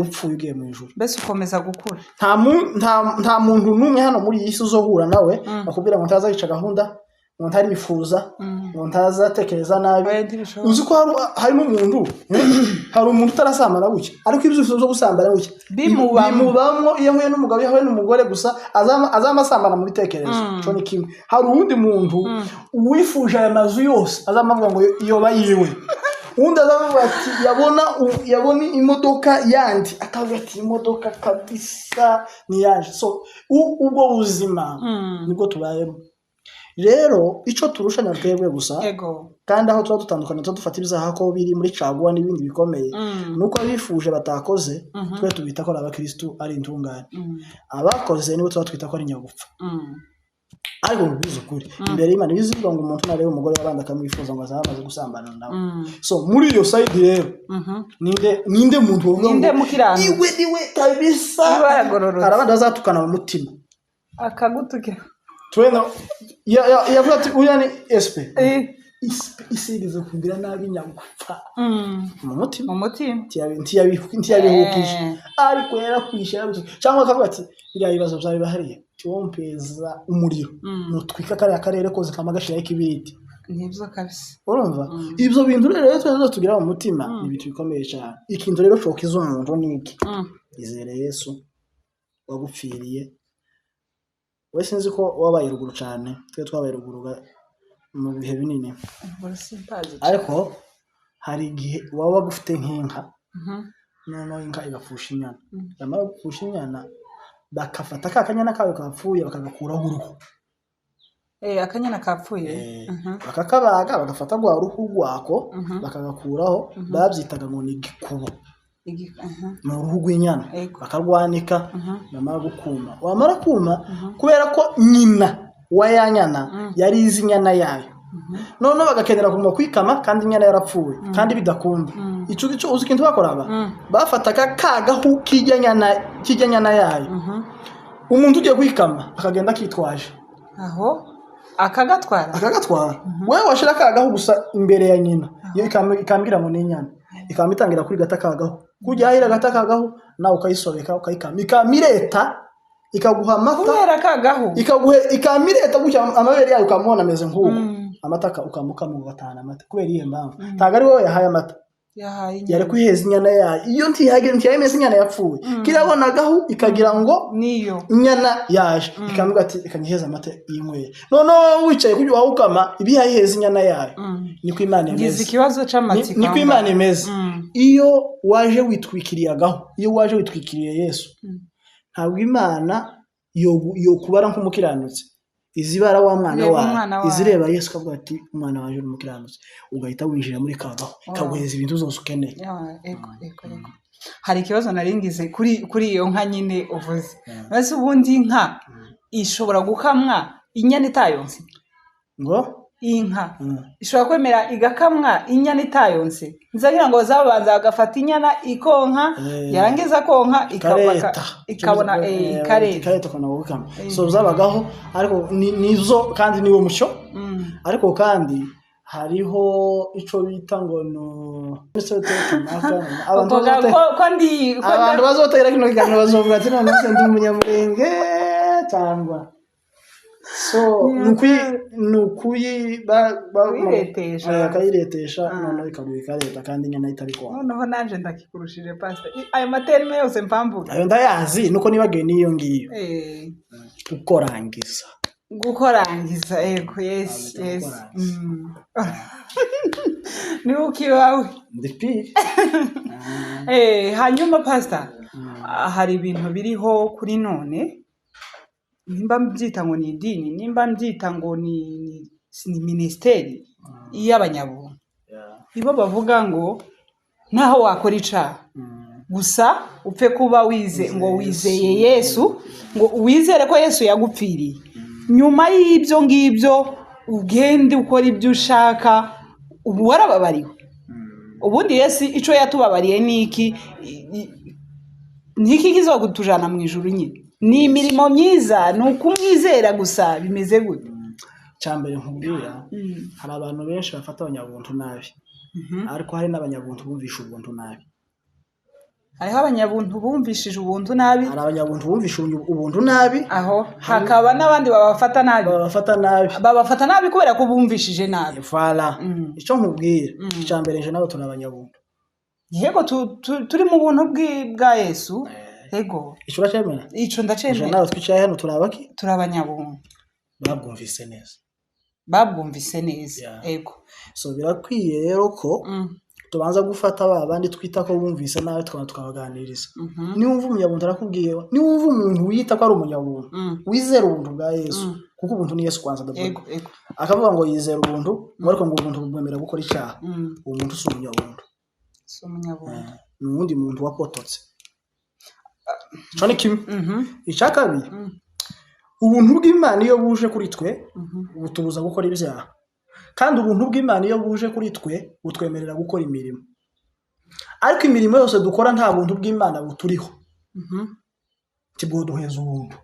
upfuye ugiye mu ijuru mbese ukomeza gukura nta muntu n'umwe hano muri iyi si uzohura nawe bakubwira ngo ntazayica gahunda ngo ntarifuza ngo ntazatekereza nabi uzi ko harimo umuntu hari umuntu utarasambana gutya ariko ibyo byo gusambana gutya bimubamwo iyo ahuye n'umugabo iyo ahuye n'umugore gusa azamasambana muri tekerezo cyo ni kimwe hari uwundi muntu uwifuje aya mazu yose azamavuga ngo iyo bayiwe undi azavuga ati yabona imodoka yandi akavuga ati imodoka kabisa ni yaje so ubwo buzima nibwo tubayemo rero ico turushanya twebwe gusa kandi aho tuba dutandukanye dufata ibizaha ko biri muri caguwa n'ibindi bikomeye nuko abifuje batakoze twe tubita ko abakristo ari intungane abakoze nibo tuba twita ko ari nyagupfa ariko bizo kuri imbere y'Imana bizivuga ngo umuntu narebe umugore wabanda akamwifuza ngo azamaze gusambana nawe so muri iyo side rero ninde muntu uvuga ngo iwe kabisa arabandi bazatukana mu mutima akagutuke twena yavuga ati uya ni SP isigeze kumbira nabi nyagupfa mu mutima ntiyabihukije ariko yarakwishyira cyangwa akavuga ati biriya bibazo byawe bahariye cyompeza umuriro nutwika kare akarere koze kamagashira ikibiti nibyo kabisa urumva ibyo bintu rero twese tugira mu mutima ni ibintu bikomeye cyane ikintu rero cokiza umuntu niki izere Yesu wagupfiriye wese nzi ko wabaye ruguru cyane twe twabaye ruguru mu bihe binini ariko hari igihe waba gufite nk'inka noneho inka igapfusha inyana yamara gupfusha inyana bakafata akanyana kawe kapfuye bakagakuraho uruhu akanyana kapfuye bakakabaga bagafata rwa ruhu rwako bakagakuraho babyitaga ngo ni igikubo ni uruhu rw'inyana bakarwanika bamara gukuma wamara kuma kubera ko nyina wa ya nyana yari izi inyana yayo noneho bagakenera kuguma kwikama kandi inyana yarapfuye kandi bidakunda ico uzi ikintu bakoraga bafataga kagahu kijya nyana yayo umuntu ugiye kwikama akagenda akitwaje aho akagatwara wewe washira kagahu gusa imbere ya nyina iyo ikambira mu n'inyana ikamitangira kuri gata kagahu kujya ahira gata kagahu nawe ukayisobeka ukayikama ikamireta ikaguha amata kubera kagahu ikamireta gutya amabere yayo ukamubona ameze nk'uko amata ukamuka mu batana amata kubera iyo mpamvu ntago ari wowe yahaye amata yari kwiheza inyana yayo iyo ntiyayemeza inyana yapfuye kirabonagaho ikagira ngo niyo inyana yaje ikamuga ati ikanyiheza amata y'inyweye none wicaye kujya wawukama ibihayiheza inyana yayo niko Imana imeze ngize ikibazo c'amatsiko niko Imana imeze iyo waje witwikiriyagaho iyo waje witwikiriye Yesu ntabwo Imana yo kubara nk'umukiranutsi izibara wa mwana wa izireba Yesu kavuga ati umwana waje umukiranutsi ugahita winjira muri kagaho kaguheza ibintu zose ukeneye ego hari ikibazo naringize kuri iyo nka nyine uvuze base ubundi inka ishobora gukamwa inyana itayonse ngo inka ishobora kwemera igakamwa inyana itayonse nzagira ngo zabanza bagafata inyana ikonka yarangiza konka ikabona ikareta kana gukama so zabagaho ariko nizo kandi niwo mucyo ariko kandi hariho ico bita ngo no abantu bazotera kino kiganiro bazovuga ati none se ndi umunyamurenge cyangwa so nukuyi kayiretesha none ikabuka leta kandi nyana itari kwa noneho nanje ndakikurushije pastor ayo materime yose mpamvuga ayo ndayazi nuko nibagiye niyo ngiyo gukorangiza ego yes ni ukiwawe ndipi hanyuma pastor hari ibintu biriho kuri none nimba mbyita ngo ni idini nimba mbyita ngo ni ministeri y'abanyabuntu ibo bavuga ngo naho wakora icaha gusa upfe kuba wizeye Yesu ngo wizere ko Yesu yagupfiriye nyuma y'ibyo ngibyo ugende ukora ibyo ushaka ubu warababariwe ubundi Yesu ico yatubabariye niki kizogutujana mu ijuru nyine ni imirimo myiza ni ukumwizera gusa bimeze gute cyambere nkubwira hari abantu benshi bafata abanyabuntu nabi ariko hari n'abanyabuntu bumvisha ubuntu nabi hariho abanyabuntu bumvishije ubuntu nabi hari abanyabuntu bumvisha ubuntu nabi aho hakaba n'abandi babafata nabi kubera ko bumvishije nabi voilà icyo nkubwira cyambere je nabo tunabanyabuntu yego turi mu buntu bwa Yesu ego ico uracemera ico ndacemera nawe twicaye hano turabaki turabanyabuntu babwumvise neza ego so birakwiye rero ko tubanza gufata abandi twita ko bumvise nawe tukabaganiriza niwumva umunyabuntu arakubwiye niwumva umuntu wita ko ari umunyabuntu wizera ubuntu bwa Yesu kuko ubuntu ni Yesu kwanza ego akavuga ngo yizera ubuntu ariko ngo ubuntu bumwemera gukora icyaha uwo muntu si umunyabuntu ni uwundi muntu wapototse cyane kimwe icya kabiri ubuntu bw'Imana iyo buje kuri twe butubuza gukora ibyaha kandi ubuntu bw'Imana iyo buje kuri twe butwemerera gukora imirimo ariko imirimo yose dukora nta buntu bw'Imana buturiho tibwo duheza ubuntu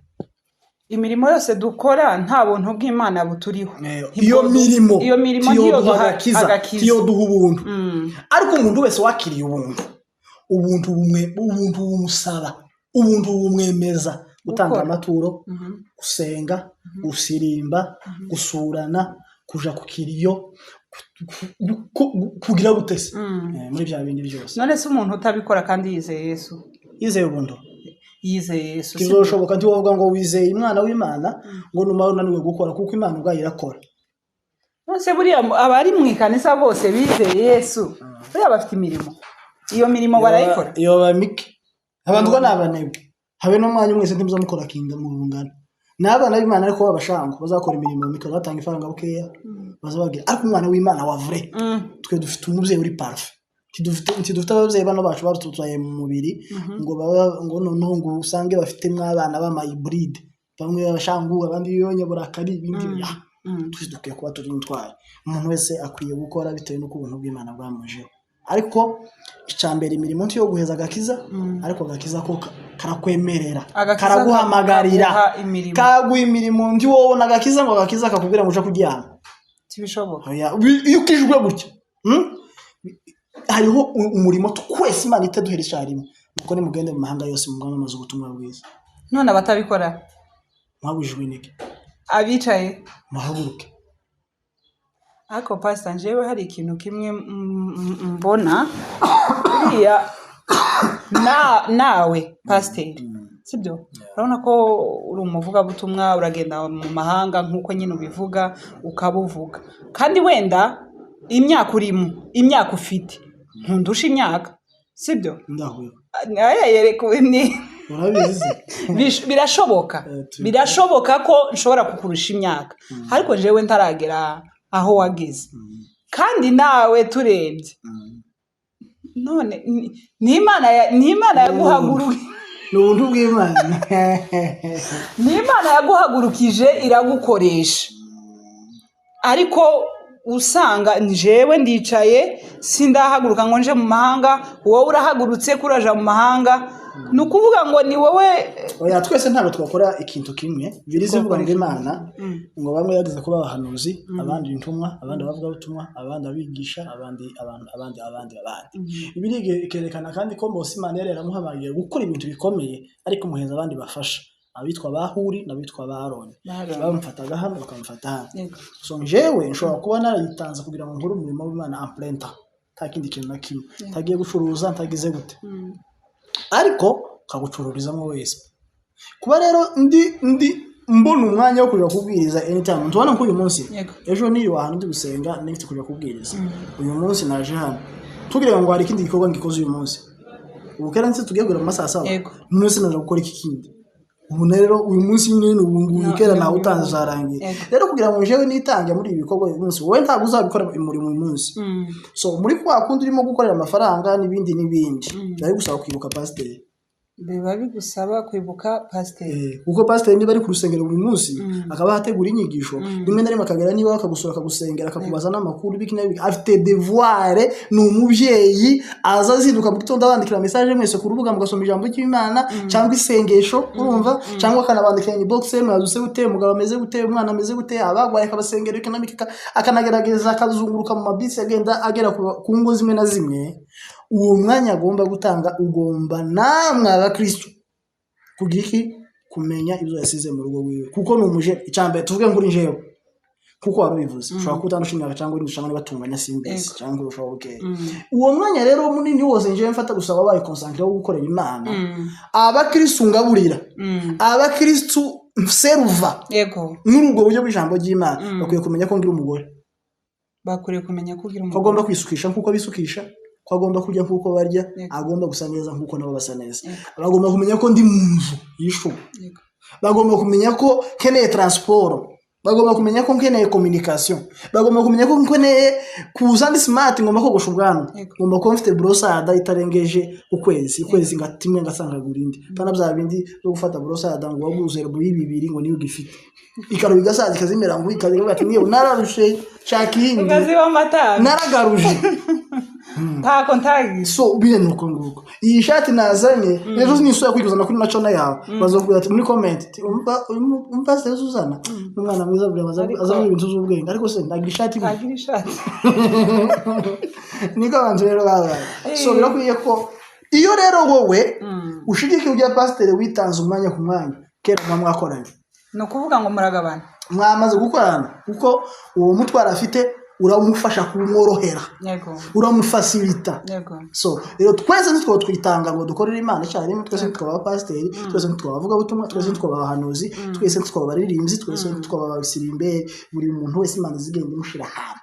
imirimo yose dukora nta buntu bw'Imana buturiho iyo mirimo niyo duhagakiza iyo duha ubuntu ariko umuntu wese wakiriye ubuntu bumusaba ubuntu bumwemeza gutanga amaturo gusenga gusirimba gusurana kuja kukiriyo kugira gutese muri bya bindi byose. None se umuntu utabikora kandi yizeye Yesu, yizeye ubundo, yizeye Yesu kizoshoboka ndi wovuga ngo wizeye Imana w'Imana ngo numara unaniwe gukora kuko Imana ubwayo irakora. Nose buriya abari mu ikanisa bose bizeye Yesu buriya bafite imirimo, iyo mirimo barayikora. Iyo bamike abantu n'abanebwe habe no mwanya mwese ntimuzamukora kinda mu bungana n'abana b'Imana ariko babashango bazakora imirimo mike batanga ifaranga bukeya bazabagira, ariko umwana w'Imana wa vrai twe dufite umubyeyi uri parfait, dufite ababyeyi bano bacu barututwaye mu mubiri ngo baba ngo noneho ngo usange bafite mw'abana b'ama hybride, bamwe babashangu abandi biyonyobora kari ibindi dukwiye kuba turi ntwaye. Umuntu wese akwiye gukora bitewe n'uko ubuntu bw'Imana bwamuje, ariko icambere imirimo yo guheza agakiza, ariko agakiza ko karakwemerera karaguhamagarira kaguha imirimo ndi wowe nagakiza ngo agakiza kakubwira ngo uja kuryama tibishoboka. Iyo ukijwe gutyo hariho umurimo twese Imana itaduheresha harimo, nuko ni mugende mu mahanga yose mu bwamamaza ubutumwa bwiza. None abatabikora mwabujijwe niki? Abicaye mahaguruke. Ako pastor njewe hari ikintu kimwe mbona buriya nawe pastor sibyo, urabona ko uri umuvuga butumwa uragenda mu mahanga nkuko nyine ubivuga ukabuvuga, kandi wenda imyaka urimo imyaka ufite ntundusha imyaka sibyo. Ndahuye ni urabizi birashoboka ko nshobora kukurusha imyaka, ariko jewe ntaragera aho wageze, kandi nawe turebye none ni Imana yaguhagurukiye, n'ubuntu bw'Imana ni Imana yaguhagurukije iragukoresha, ariko usanga njewe ndicaye sindahaguruka ngo nje mu mahanga, wowe urahagurutse kuraja mu mahanga, nukuvuga ngo ni wowe. Oya twese ntabwo twakora ikintu kimwe, birize vuga ngo Imana ngo bamwe yagize kuba abahanuzi, abandi intumwa, abandi bavuga ubutumwa, abandi abigisha, abandi ibirige ikerekana kandi ko Mose Imana yari yaramuhamagaye gukora ibintu bikomeye, ariko muheza abandi bafasha abitwa bahuri nabitwa baroni bamufataga hano bakamufata hano. So njewe nshobora kuba narayitanze kugira ngo nkore umurimo w'Imana amplenta takindi kintu na kimwe tagiye gucuruza ntagize gute, ariko kagucururizamo wese. Kuba rero ndi mbona umwanya wo kuja kubwiriza anytime, ntubona ko uyu munsi ejo niri wahantu ndi gusenga next kuja kubwiriza, uyu munsi naje hano tugire ngo hari ikindi gikorwa ngikoze uyu munsi, ubukera nse tugiye gura mu masaha 7 nose naje gukora iki kindi. Ubu rero uyu munsi nyine ubu kera nawe utanze zarangiye, rero kugira ngo jewe nitange muri ibi bikorwa uyu munsi wowe ntabwo uzabikora umurimo uyu munsi. So muri kwa kundi urimo gukorera amafaranga n'ibindi bari gusaba kwibuka pastor, biba bigusaba kwibuka pastor kuko pastor niba ari ku rusengero buri munsi akaba hategura inyigisho rimwe na rimwe akagera niba akagusura akagusengera akakubaza n'amakuru biki afite devoir, ni umubyeyi azazinduka mu gitondo abandikira message mwese ku rubuga mugasoma ijambo ry'Imana cyangwa isengesho urumva, cyangwa akanabandikira inbox mwaduse gute mugabo ameze gute umwana ameze gute abagwaye akabasengera ikanamika akanagerageza akazunguruka mu mabisi agera ku ngo zimwe na zimwe. Uwo mwanya agomba gutanga ugomba namwe abakristo kugiki kumenya ibyo yasize mu rugo wiwe, kuko numuje icambe tuvuge ngo njewe kuko warubivuze ushobora kutandushimira cyangwa indushamwe batunganya simbese cyangwa urushoboke. Uwo mwanya rero munini wose njewe mfata gusaba bayi concentrate wo gukorera Imana, abakristo ngaburira abakristo serva yego n'urugo buryo bw'ijambo ry'Imana bakwiye kumenya ko ngira umugore, bakwiye kumenya ko ngira umugore, agomba kwisukisha nkuko bisukisha, ko agomba kurya nkuko barya, agomba gusa neza nkuko nabo basa neza, bagomba kumenya ko ndi munzu yishu, bagomba kumenya ko keneye transport, bagomba kumenya ko nkeneye communication, bagomba kumenya ko nkeneye kuza ndi smart, ngomba kogosha ubwanwa, ngomba ko mfite brosada itarengeje ukwezi ngatimwe ngasanga gurindi pana bya bindi zo gufata brosada ngo waguzere muri bibiri ngo niyo gifite ikaro bigasaza kazimera ngo ikaze bati niyo nararushe shakindi ukaziba amata naragaruje nta kontagi. So bine nuko nguko iyi shati nazanye ejo nisoya kwiguzana kuri naco na yawe bazokubwira ati muri comment umva se Suzana umwana mwiza bure azamwe ibintu z'ubwenge, ariko se ndagira ishati niko abantu rero baba. So birakwiye ko iyo rero wowe ushigike ujya pastor witanze umwanya ku mwanya kera mwakoranye, no kuvuga ngo muragabana mwamaze gukorana kuko uwo mutwara afite uramufasha kumworohera uramufacilita so rero twese nitwo twitanga ngo dukorere Imana cyane twese twaba pasiteri twese twaba avuga butumwa twese twaba abahanuzi twese twaba baririmbyi twese twaba abasirimbe buri muntu wese Imana zigenda imushira hamwe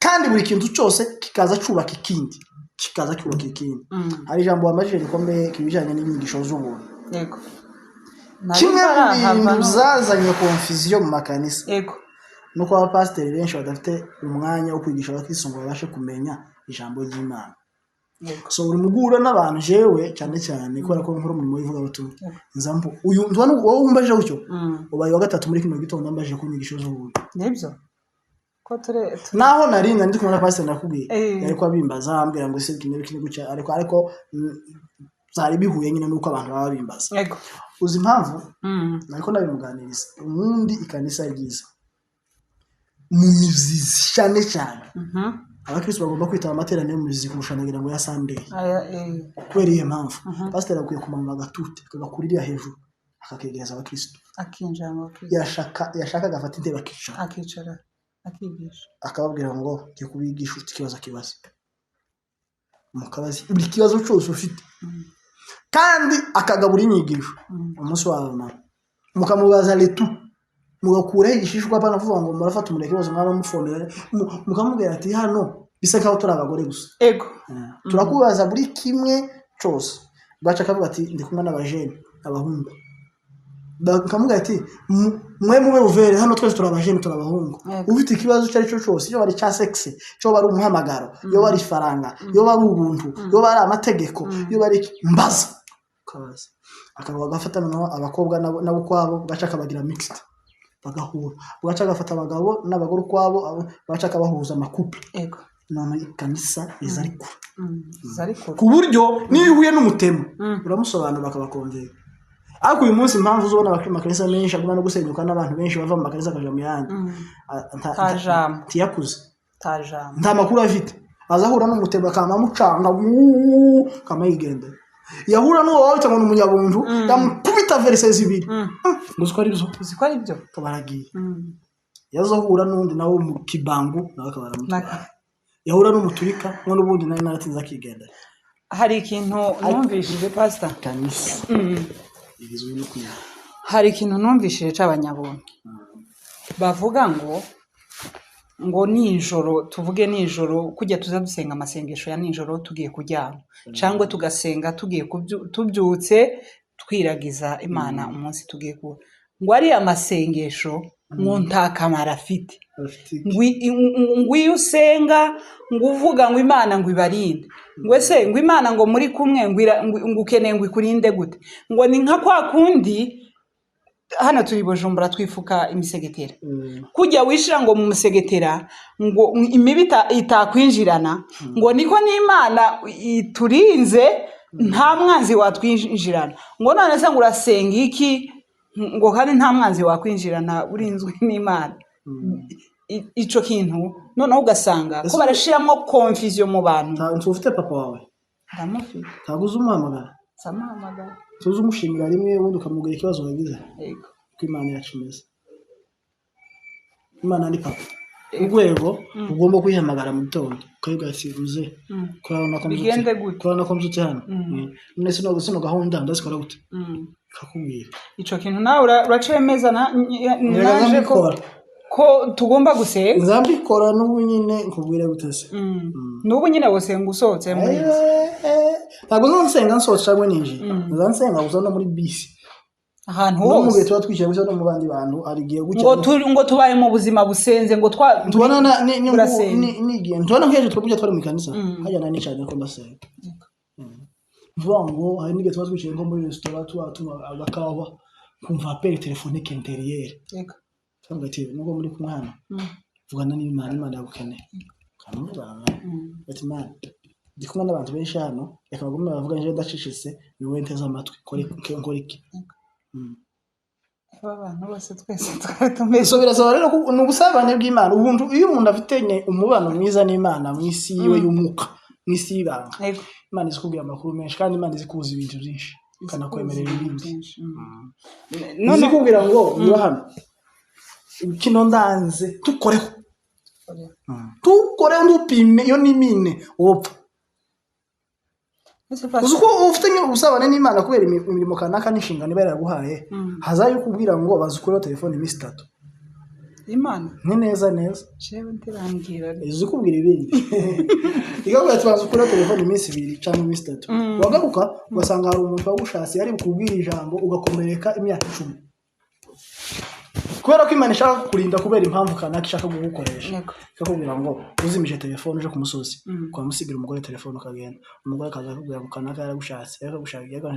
kandi buri kintu cyose kikaza cyubaka ikindi hari ijambo wamajije rikomeye kibijanye n'inyigisho z'ubuntu kimwe mu bintu zazanye confusion mu makanisa nuko abapasiteri benshi badafite umwanya wo kwigisha abakristo ngo babashe kumenya ijambo ry'Imana so uri mugura n'abantu jewe cyane cyane kubera ko nkuru mu ivuga butumwa nzambo uyu ndwana wowe umbaje gutyo ubaye wa gatatu muri kino gitondo ambaje kunyigisho z'ubuntu nibyo ko naho narinda ndi kumwe na pasiteri nakubwiye ariko abimbaza ambwira ngo se kine gucya ariko zari bihuye nyine nuko abantu baba bimbaza uzi impamvu nariko nabimuganiriza ubundi ikanisa ryiza mu mizizi cyane abakristo bagomba kwitaba amateraniro mu mizizi kurushanagira ngo ya Sunday kubera iyo mpamvu pasiteri akwiye kumanura agatute kagakurira hejuru akakegereza abakristo akinjira mu yashaka gafata intebe akicara akigisha akababwira ngo ngiye kubigisha ikibazo mukabazi buri kibazo cyose ufite kandi akagabura inyigisho umunsi w'abana mukamubaza letu mugakura igishishwa bana vuga ngo murafata umureke bose mwaba mufomera mukamubwira ati hano bisa nkaho turi abagore gusa turakubaza buri kimwe cyose baca akavuga ati ndi kumwe n'abajene abahungu bakamubwira ati mwe mube uvere hano twese turabajene turabahungu ufite ikibazo cyari cyo cyose cyo bari cya sexe cyo bari umuhamagaro yo bari faranga yo bari ubuntu yo bari amategeko yo bari mbaza kaza akaba gafatana abakobwa nabo kwabo gaca kabagira mixed bagahura ugaca gafata abagabo n'abagore kwabo baca kabahuza amakupe none ikanisa izariko ku buryo nihuye n'umutemo uramusobanura bakabakonvera ariko uyu munsi impamvu uzobona amakanisa menshi aguma no gusenyuka n'abantu benshi bava mu makanisa akaja mu yandi tiyakuze nta makuru afite azahura n'umutemo akama mucanga kama yigende yahura n'uwo wabita ngo n'umunyabuntu yamukubita verse zibiri uziko ari byo kabaragiye yazohura n'undi nawo mu kibangu nawe kabaramuka yahura n'umuturika none ubundi nari naratinza kigenda hari ikintu numvishije pastor kanisa igizwe no kuya hari ikintu numvishije c'abanyabuntu bavuga ngo nijoro tuvuge nijoro kujya tuza dusenga amasengesho ya nijoro tugiye kuryama cyangwa tugasenga tugiye tubyutse twiragiza Imana umunsi tugiye ku ngo ari amasengesho mu ntakamara afite ngwi usenga ngo uvuga ngo Imana ngo ibarinde ngo se ngo Imana ngo muri kumwe ngo ukeneye ngo ikurinde gute ngo ni nka kwa kundi hano turi Bujumbura twifuka imisegetera kujya wishira ngo mu musegetera ngo imibi itakwinjirana ngo niko n'Imana iturinze nta mwanzi watwinjirana ngo none se ngo urasenga iki ngo kandi nta mwanzi wakwinjirana urinzwe n'Imana ico kintu noneho ugasanga ko barashiramo confusion mu bantu ufite papa wawe ndamufite taguze umuhamagara samahamagara tuzi umushimira rimwe ubundi ukamubwira ikibazo wagize ko Imana yacimeze Imana ni papa urwego ugomba kwihamagara mu gitondo ukayibwira ati uze kurana ko mbyutse hano none sino gahunda ndazikora gute kakubwira ico kintu nawe uracemeza naje ko tugomba gusenga nzambikora n'ubu nyine nkubwire gutese n'ubu nyine wosenga usohotse muri ntabwo nsenga nsohotse cyangwa ninji nsenga gusa no muri bisi ahantu hose mu gihe tuba twicaye gusa no mu bandi bantu arigiye gucya ngo tubaye mu buzima busenze ngo tubona n'igihe tubona nk'ejo twabujya twari mu kanisa hajya na nicanye ko ndasenga vuga ngo hari n'igihe tuba twicaye nko muri restaurant tuba agakawa kumva appel téléphonique intérieur cyangwa ati nubwo muri kumwe hano vugana n'Imana yagukeneye kamuvana ati Imana ndi kumwe n'abantu benshi hano yakagomba bavuga nje ndacishise niwe nteze amatwi kore iki abantu bose twese twaratumeze so birasaba rero n'ubusabane bw'Imana ubuntu iyo umuntu afite umubano mwiza n'Imana mu isi yiwe y'umuka mu isi y'ibanga Imana izikubwira amakuru menshi kandi Imana izikuza ibintu byinshi kana kwemerera ibindi none kubwira ngo niba hano kino ndanze tukoreho ndupime iyo ni mine wopfa uzuko ufite ubusabane n'Imana kubera imirimo kanaka n'inshingano iba yaraguhaye hazayo kubwira ngo bazukure telefone iminsi 3 Imana ni neza jewe ntirambwira izukubwira ibindi igabwa twazukura telefone iminsi 2 cyangwa iminsi 3 wagaruka ugasanga hari umuntu wagushatse yari bukubwira ijambo ugakomereka imyaka 10 kubera ko Imana ishaka kukurinda kubera impamvu kanaka ishaka kugukoresha ikakubwira ngo uzimije telefone uje ku musozi kwa musigira umugore telefone ukagenda umugore akaza kubwira ngo kanaka yaragushatse yakashakira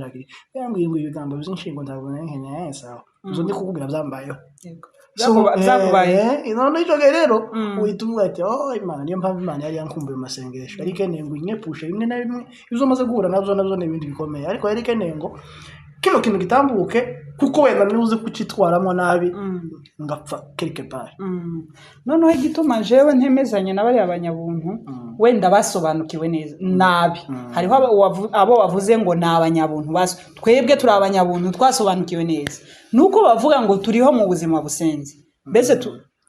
yambwiye ngo ibigambo by'inshingo ndabona nkenya sawa uzo ndi kukubwira byambayeho zakubaye none icyo rero uyitumwa ati Imana niyo mpamvu Imana yari yankumbuye mu masengesho ariko keneye ngo inyepushe bimwe na bimwe izo maze guhura nabyo n'ibindi bikomeye ariko yari keneye ngo kino kintu gitambuke kuko wenda nibuze kucitwaramo nabi ngapfa quelque part noneho igituma jewe ntemezanye n'abari abanyabuntu wenda basobanukiwe neza nabi hariho abo bavuze ngo n'abanyabuntu twebwe turi abanyabuntu twasobanukiwe neza nuko bavuga ngo turiho mu buzima busenze mbese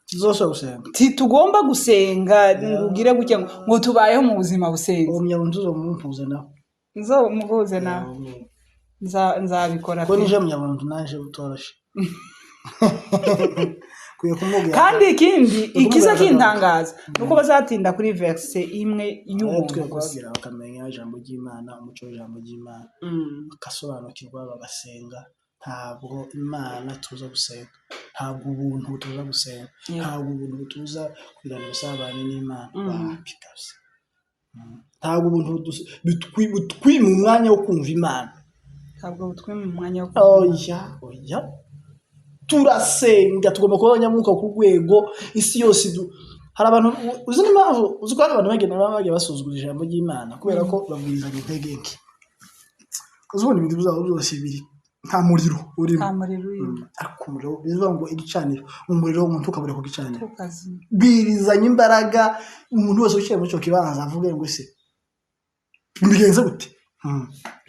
tuzosha gusenga tugomba gusenga ngugire gutya ngo tubayeho mu buzima busenze umunyabuntu uzomumpuze nawe nzomuvuze nawe nzabikora ko nije munyabuntu naje utoroshe kandi ikindi ikiza kintangaza nuko bazatinda kuri verse imwe y'ubuntu gusa bakamenya ijambo ry'Imana umuco w'ijambo ry'Imana bakasobanukirwa bagasenga ntabwo Imana tuza gusenga ntabwo ubuntu tuza gusenga ntabwo ubuntu tuza kugirana ubusabane n'Imana bakikase ntabwo ubuntu bitwi mu mwanya wo kumva Imana ntabwo butwi mu mwanya wo kumva oya turasenga tugomba kuba abanyamwuka ku rwego isi yose hari abantu uzi n'impamvu uzi ko abantu bagiye basuzugura ijambo ry'Imana kubera ko babwirizanya intege nke uzubona ibintu bizaba byose biri nta muriro urimo ariko umuriro bivuga ngo igicaniro umuriro w'umuntu ukabura ku gicaniro birizanya imbaraga umuntu wese uciye muri cyo kibanza avuge ngo ese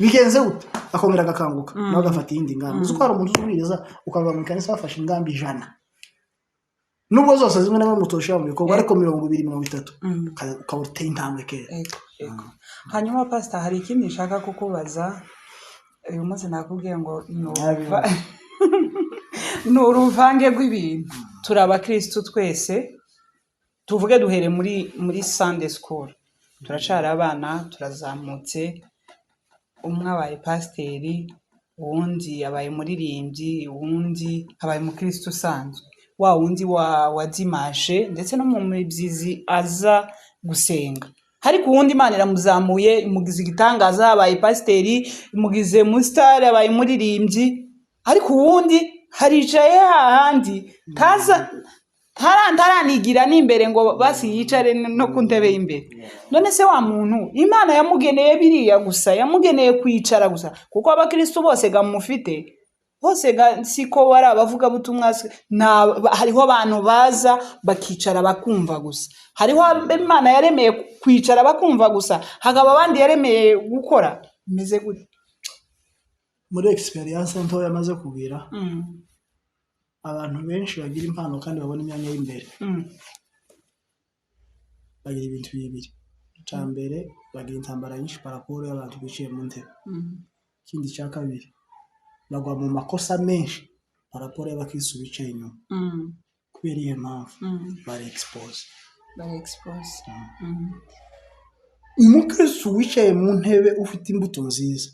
bigenze gute akongera agakanguka nawe agafata iyindi ngamba uzi ko hari umuntu uzubiriza ukava mu kanisa wafashe ingamba 100 nubwo zose zimwe na zimwe mutosha mu bikorwa ariko 200-300 ukaba uteye intambwe kera hanyuma pastor hari ikindi nshaka kukubaza uyu munsi nakubwiye ngo ni uruvange rw'ibintu turi abakristo twese tuvuge duhere muri Sunday school turacara abana turazamutse umwe abaye pasiteri uwundi abaye muririmbyi uwundi abaye umukristo usanzwe wa wundi wa dimashe ndetse no mu mibyizi aza gusenga ariko uwundi Imana iramuzamuye imugize igitangaza abaye pasiteri imugize musitari abaye muririmbyi ariko uwundi haricaye hahandi ntaranigira n'imbere ngo basi yicare no ku ntebe y'imbere none se wa muntu Imana yamugeneye biriya gusa yamugeneye kwicara gusa kuko abakristo bose gamufite bose siko bari abavuga butumwa hariho abantu baza bakicara bakumva gusa hariho Imana yaremeye kwicara bakumva gusa hakaba abandi yaremeye gukora bimeze gute muri experience nto yamaze kubira abantu benshi bagira impano kandi babona imyanya y'imbere bagira ibintu bibiri cyambere bagira intambara nyinshi paraporo y'abantu biciye mu ntebe ikindi cya kabiri bagwa mu makosa menshi paraporo y'abakristo bicaye inyuma kubera iyo mpamvu bari expose umukristo wicaye mu ntebe ufite imbuto nziza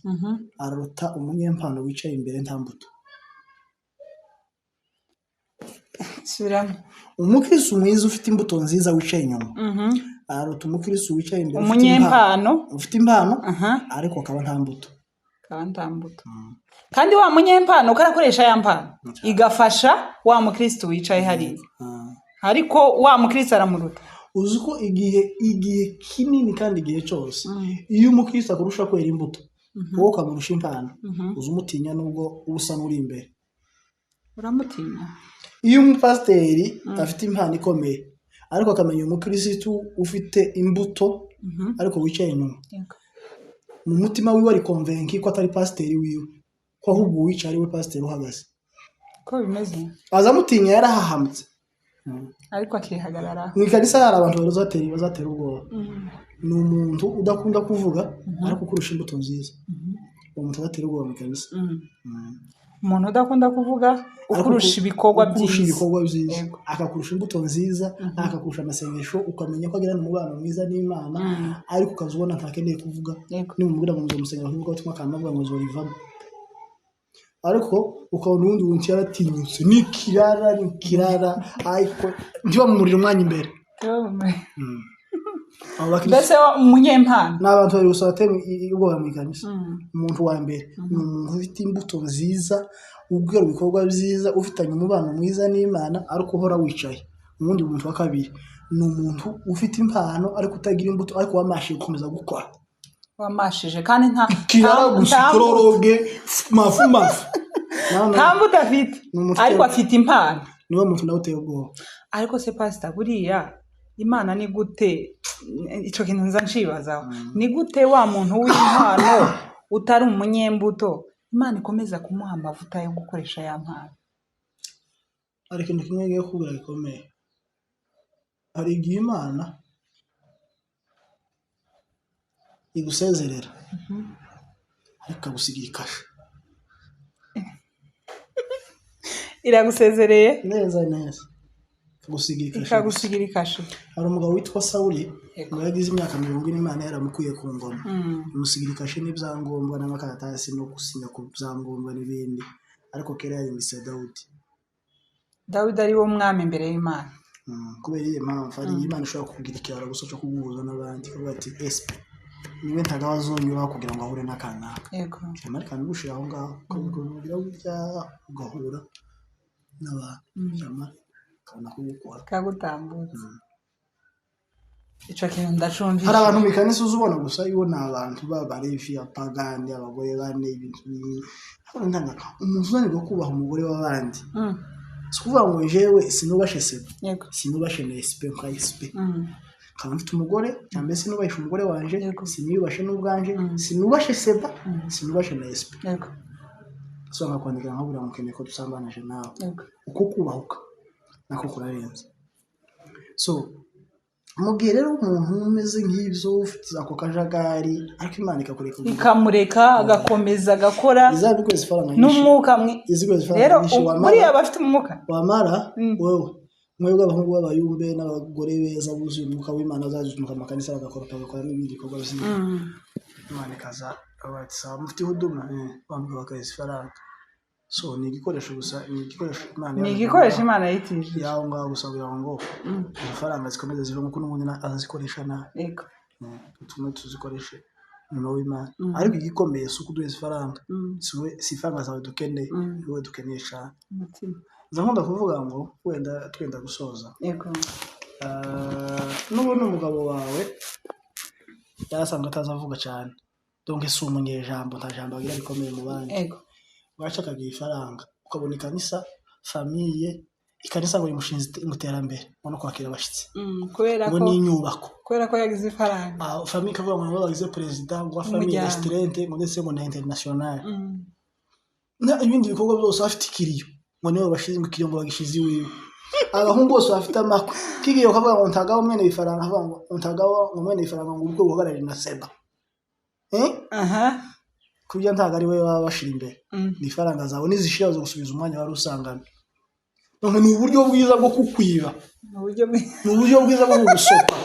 arota umunyempano wicaye imbere nta mbuto umukristo mwiza ufite imbuto nziza wicaye inyuma arota umukristo wicaye imbere ufite impano ariko akaba nta mbuto kandi wa munyempano ukarakoresha ya mpano igafasha wa mukristo wicaye hariya ariko wa mukristo aramuruta uzi ko igihe kinini kandi igihe cyose iyo umukristo akurusha kwera imbuto wowe ukamurusha impano uzi umutinya nubwo ubusa n'uri imbere uramutinya iyo umupasiteri afite impano ikomeye ariko akamenya umukristo ufite imbuto ariko wicaye inyuma mu mutima wiwe ari convaincu ko atari pasiteri wiwe ko ahubwo wicaye ari we pasiteri uhagaze ko bimeze azamutinya yarahahamutse ariko akihagarara mu ikanisa hari abantu bazatera ubwoba ni umuntu udakunda kuvuga ariko kurusha imbuto nziza uwo muntu azatera ubwoba mu ikanisa umuntu udakunda kuvuga ukurusha ibikorwa byiza akakurusha imbuto nziza akakurusha amasengesho ukamenya ko agirana umubano mwiza n'Imana ariko ukazubona ntakeneye kuvuga nimubwira ngo muzamusengera kuvuga ubutumwa akanabwira ngo zorivamo ariko ukabona ubundi buntu yaratinyutse nikirara ariko ntibamumurira umwanya imbere mbese umunyempano n'abantu bari gusaba ubwoba mu ikanisa umuntu wa mbere ni umuntu ufite imbuto nziza ubwira ibikorwa byiza ufitanye umubano mwiza n'Imana ariko uhora wicaye ubundi muntu wa kabiri ni umuntu ufite impano ariko utagira imbuto ariko wamashije gukomeza gukora wamashije kandi nta kororoge mafu nta mbuto afite ariko afite impano niwe muntu nawe uteye ubwoba ariko se pastor buriya Imana ni gute ico kintu nza nshibazaho ni gute wa muntu w'impano utari umunyembuto Imana ikomeza kumuha amavuta yo gukoresha ya mpano ari ikintu kimwe ngiye kubura gikomeye hari igihe Imana igusezerera ariko gusigira ikashe iragusezereye neza ikagusigira ikashe hari umugabo witwa Sawuli ngo yagize imyaka 40 Imana yaramukuye ku ngoma imusigira ikashe n'ibyangombwa n'amakaratasi no gusinya ku byangombwa n'ibindi ariko kera yayimise Dawidi ari wo mwami imbere y'Imana kubera iyi mpamvu ari Imana ishobora kugira ikiraro gusa cyo kuguhuza n'abandi kuvuga ati niwe ntagawa zonyura kugira ngo ahure n'akana yego cyane kandi gushira aho ngaho kugira burya ugahura n'abantu cyane kana kubikora kagutambutse ico kintu ndacumvise hari abantu bikanisa uzubona gusa ibona abantu babarevi apagandi abagore bane ibintu ntanga umuntu uzanirwa kubaha umugore w'abandi sikuvuga ngo jewe sinubashe sinubashe nespe nkayispe kandi mfite umugore cyangwa sinubashe umugore wanje sinubashe n'ubwanje sinubashe seba sinubashe nespe so ngakwandika nkabura mukene ko dusambanaje nawe uko kubahuka nako kurarenza so mugihe rero umuntu umeze nk'ibyo ufite ako kajagari ariko Imana ikamureka agakomeza agakora izabikwezi faranga n'umwuka rero muri abafite umwuka wamara wewe mwebwe abahungu b'abayumbe n'abagore beza buzuye umwuka w'Imana azazuka amakanisa bagakora n'ibindi bikorwa byiza Imana ikaza abatsa mufite huduma bamwe bakayisi faranga so ni igikoresho gusa ni igikoresho Imana yitije yaho ngaho gusa kugira ngo amafaranga zikomeze zive nk'uko n'umuntu azikoresha na yego tumwe tuzikoreshe no w'Imana ariko igikomeye suko duheze faranga si faranga zawe dukeneye niwe dukenesha nkunda kuvuga ngo wenda twenda gusoza yego n'ubona umugabo wawe yarasanga atazavuga cyane donc si umunyejambo nta jambo agira rikomeye mu bandi yego washakagira ifaranga ukabona ikanisa famille ikanisa ngo imushinze iterambere no kwakira abashitsi kubera ko ni inyubako kubera ko yagize ifaranga famille kavuga ngo bagize president ngo famille restaurante ngo ndetse ngo na international na ibindi bikorwa byose afite ikiriyo ngo niwe bashize ngo ikiriyo ngo bagishize iwiwe abahungu bose bafite amakwe kigiye kavuga ngo ntagaho mwene ifaranga kavuga ngo ntagaho mwene ifaranga ngo ubwo buhagarare na seba kubya ntago ari we baba bashira imbere ni faranga zawe nizishira zo gusubiza umwanya wari usangana none ni uburyo bwiza bwo kukwiba ni uburyo bwiza bwo gusopa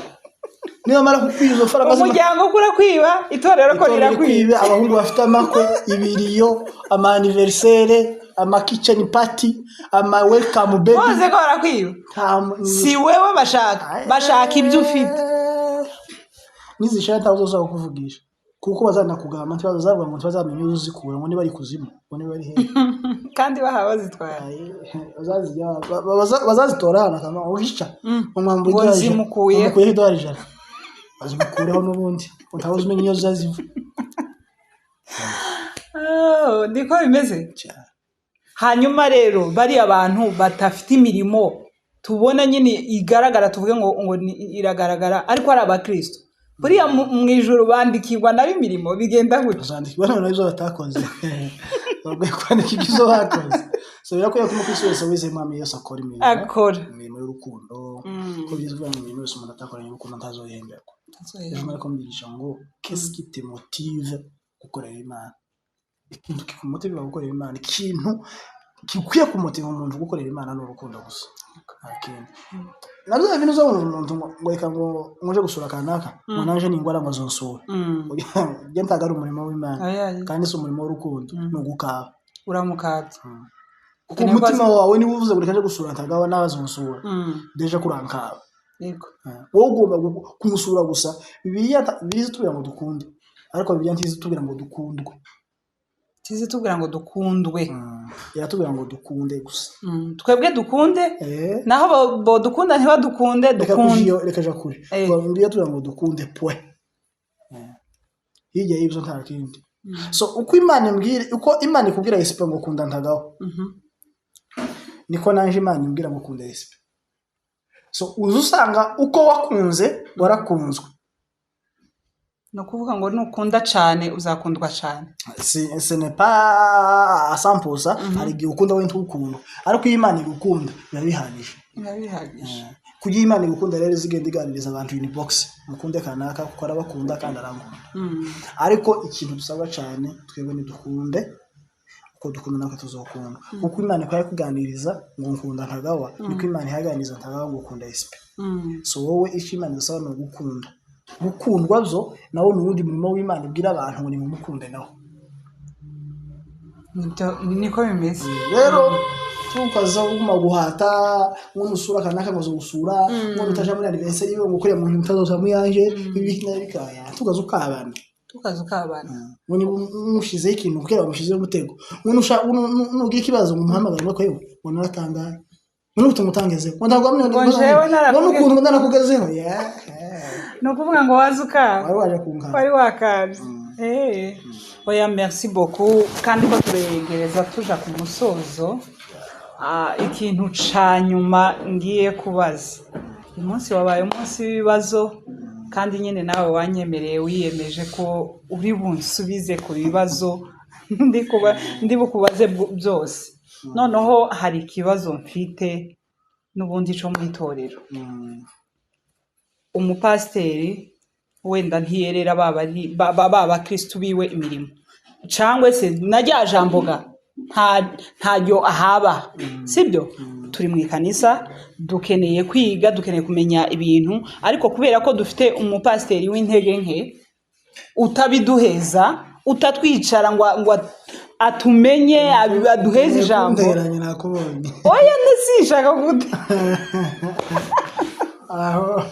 niba mara kukwiza faranga umuryango kura kwiba itorero ko rirakwiba abahungu bafite amakwe ibiriyo ama anniversaire ama kitchen party ama welcome baby bose ko barakwiba si wewe bashaka ibyo ufite nizishira ntazo zo kuvugisha kuko bazana kugama ntibazavuga ngo ntibazamenye uzikura ngo niba ari kuzimu ngo niba ari he kandi bahawe zitwara bazazitorana kama uhisha umwambo zimukuye $100 azimukureho n'ubundi utabuze umenye iyo zaziva ndiko bimeze hanyuma rero bari abantu batafite imirimo tubona nyine igaragara tuvuge ngo iragaragara ariko ari abakristo buriya mu ijuru bandikirwa n'imirimo bigenda gutyo bazandikirwa n'ibyo batakoze bagwe kwandika ibyo bakoze so birakwiye ko umukristo wese wize impamvu yose akora imirimo y'urukundo ko bizwa mu bintu byose umuntu atakoranye urukundo ntazohemberwa ejo nari kumwigisha ngo qu'est-ce qui te motive gukorera Imana ikintu kikumotive gukorera Imana ikintu kikwiye kumutima umuntu gukorera Imana n'urukundo gusa akindi nazo ibintu zo umuntu ngo reka ngo muje gusura kanaka ngo naje ningwara ngo zonsura je ntagara umurimo w'Imana kandi si umurimo w'urukundo no gukaba uramukata umutima wawe ni uvuze ngo reka gusura ntagawa n'abazonsura deja kurankaba yego wowe ugomba kumusura gusa bizi tubira ngo dukunde ariko bibiliya ntizi tubira ngo dukundwe tizi tubwira ngo dukundwe yatubwira ngo dukunde gusa twebwe dukunde naho bo dukunda ntibadukunde dukunde reka ja kure bibiliya tubwira ngo dukunde point hirya y'ibyo nta kindi so uko Imana ikubwira Yesipe ngo kunda ntagaho niko nanje Imana imbwira ngo kunda Yesipe so uzusanga uko wakunze warakunzwe no kuvuga ngo nukunda cyane uzakundwa cyane ce n'est pas à 100% hari igihe ukunda we ntukunda ariko iyo Imana igukunda birabihanije kugira Imana igukunda rero zigenda iganiriza abantu in box mukunde kanaka kuko arabakunda kandi arangunda ariko ikintu dusaba cyane twebwe ni dukunde uko dukunda nako tuzokunda kuko Imana kwaye kuganiriza ngo nkunda ntagawa niko Imana ihaganiriza ntagawa ngo ukunda Yesipe so wowe icyo Imana isaba no gukunda gukundwa byo nawo n'undi murimo w'Imana ibwira abantu ngo nimukunde nawo niko bimeze rero tukaza uguma guhata nk'umusura kanaka ngo zosura ngo utaje muri anniversaire yiwe ngo ukore mu bintu utazoza mu yanje ibiki nabikaya tukaza ukabana ngo mushize ikintu kera mushize umutego nugira ikibazo mu muhamagara ngo yewe ngo naratangaye ngo tumutangeze ngo ndagwamye ngo n'ukuntu ndanakugezeho no kuvuga ngo wazukaba wari wakaje oya merci beaucoup kandi ko turegereza tuja ku musozo ikintu canyuma ngiye kubaza umunsi wabaye umunsi w'ibibazo kandi nyine nawe wanyemereye wiyemeje ko uri bunsubize ku bibazo ndi bukubaze byose noneho hari ikibazo mfite n'ubundi cyo mu itorero umupasteri wenda ntiyerera baba Kristo biwe imirimo cyangwa se najya jamboga ntajyo ahaba sibyo turi mu ikanisa dukeneye kwiga dukeneye kumenya ibintu ariko kubera ko dufite umupasteri w'intege nke utabiduheza utatwicara ngo atumenye aduheze ijambo oya ntishaka gute aho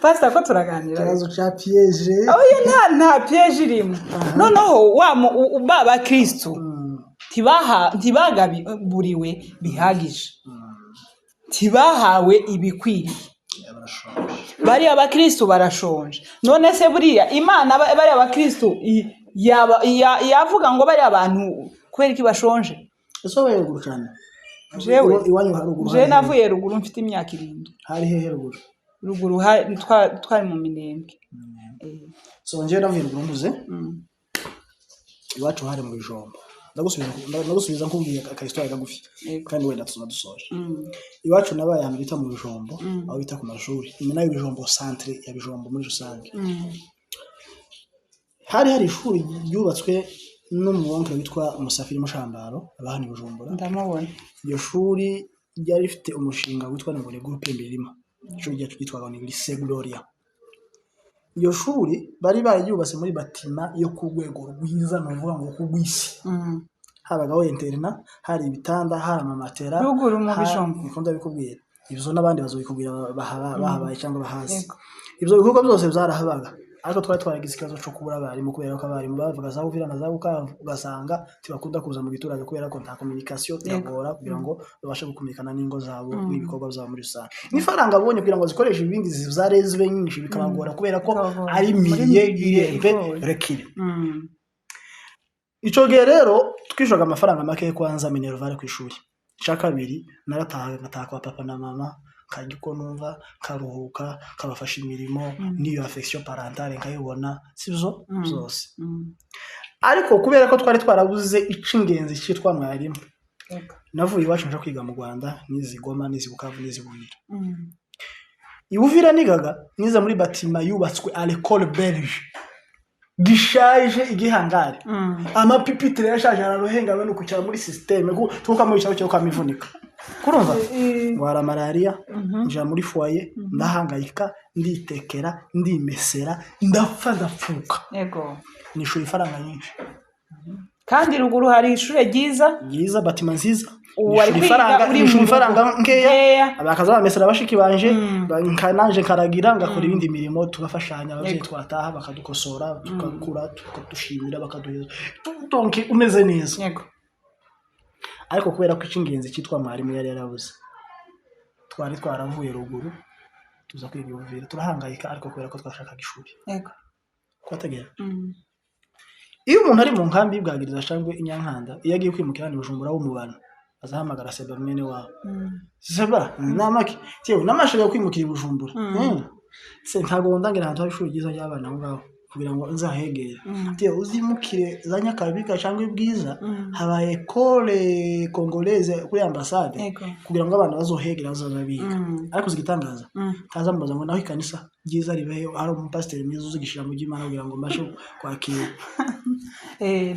pastor ko turaganira cyazo cha piège oya nta piège irimo noneho baba Kristo ntibagaburiwe bihagije ntibahawe ibikwiriye bari abakristo barashonje none se buriya Imana bari abakristo yavuga ngo bari abantu kwera iki bashonje eso bayeguru cyane jewe iwanyu haruguru je navuye ruguru mfite imyaka 7 hari hehe ruguru twari mu Minembwe so nje navuye ruguru mbuze iwacu hari mu Bijombo ndagusubiza nkubwiye akahistoire kagufi kandi wenda tunadusoje iwacu nabaye ahantu bita mu Bijombo aho bita ku mashuri nyina y'Ibijombo centre ya Bijombo muri rusange hari ishuri ryubatswe n'umuwonkere witwa Musafiri Mushambaro abahani Bujumbura ndamubona iyo shuri ryari rifite umushinga witwa ngo ni groupe Mbirima ishuri ryacu ryitwaga ni Lycée Gloria iyo shuri bari barayubatse muri batima yo ku rwego rwiza no vuga ngo kugwisi habagaho interna hari ibitanda hari amamatera ruguru mu Bijombo nikunda bikubwira ibyo nabandi bazobikubwira bahabaye cyangwa bahazi ibyo bikorwa byose byarahabaga ariko twaragize ikibazo cyo kubura abarimu kubera ko abarimu bavuga za uvira na za ugasanga tibakunda kuza mu giturage kubera ko nta communication yagora kugira ngo babashe gukumikana n'ingo zabo n'ibikorwa byabo muri rusange n'ifaranga abonye kugira ngo zikoreshe ibindi zizarezwe nyinshi bikabagora kubera ko ari miliye irembe rekire ico gihe rero twishoga amafaranga make kwanza minerval ku ishuri cya kabiri narataha ngataha kwa papa na mama kagiko numva karuhuka kabafasha imirimo niyo affection parentale nkayibona sivyo zose ariko kubera ko twari twarabuze icingenzi cyitwa mwarimu navuye iwacu nje kwiga mu Rwanda nizi Goma nizi Bukavu nizi Buvira Ibuvira nigaga niza muri batima yubatswe à l'école belge gishaje igihangare amapipitre yashaje ararohenga bano kucyara muri systeme tuka mu cyaro cyo kamivunika kurumva wara malaria nja muri foyer ndahangayika nditekera ndimesera ndapfuka yego nishuri ifaranga nyinshi kandi ruguru hari ishure ryiza batima nziza nishuri ifaranga nkeya abakaza bamesera bashiki banje nkananje karagira ngakora ibindi mirimo tugafashanya abavye twataha bakadukosora tukakura tukadushimira bakaduheza donc umeze neza yego ariko kubera ko icingenzi cyitwa mwarimu yari yarabuze twari twaravuye ruguru tuza kwiga Ibuvira turahangayika ariko kubera ko twashakaga ishuri yego kwategera iyo umuntu ari mu nkambi bwagiriza cyangwa inyankanda iyo agiye kwimukira ni Bujumbura wo mu bantu azahamagara Seba mwene wabo Seba namaki cyewe namashaka yo kwimukira Bujumbura se ntago ndangira ahantu hari ishuri ryiza y'abana aho ngaho kugira ngo nzahegere cyewe uzimukire za Nyakabika cyangwa Ibwiza habaye école congolaise kuri ambassade kugira ngo abana bazohegera bazabiga ariko zigitangaza kaza mbaza ngo naho ikanisa ryiza ribeho hari umupasiteri mwiza uzigishira mu Gimana kugira ngo mbashe kwakira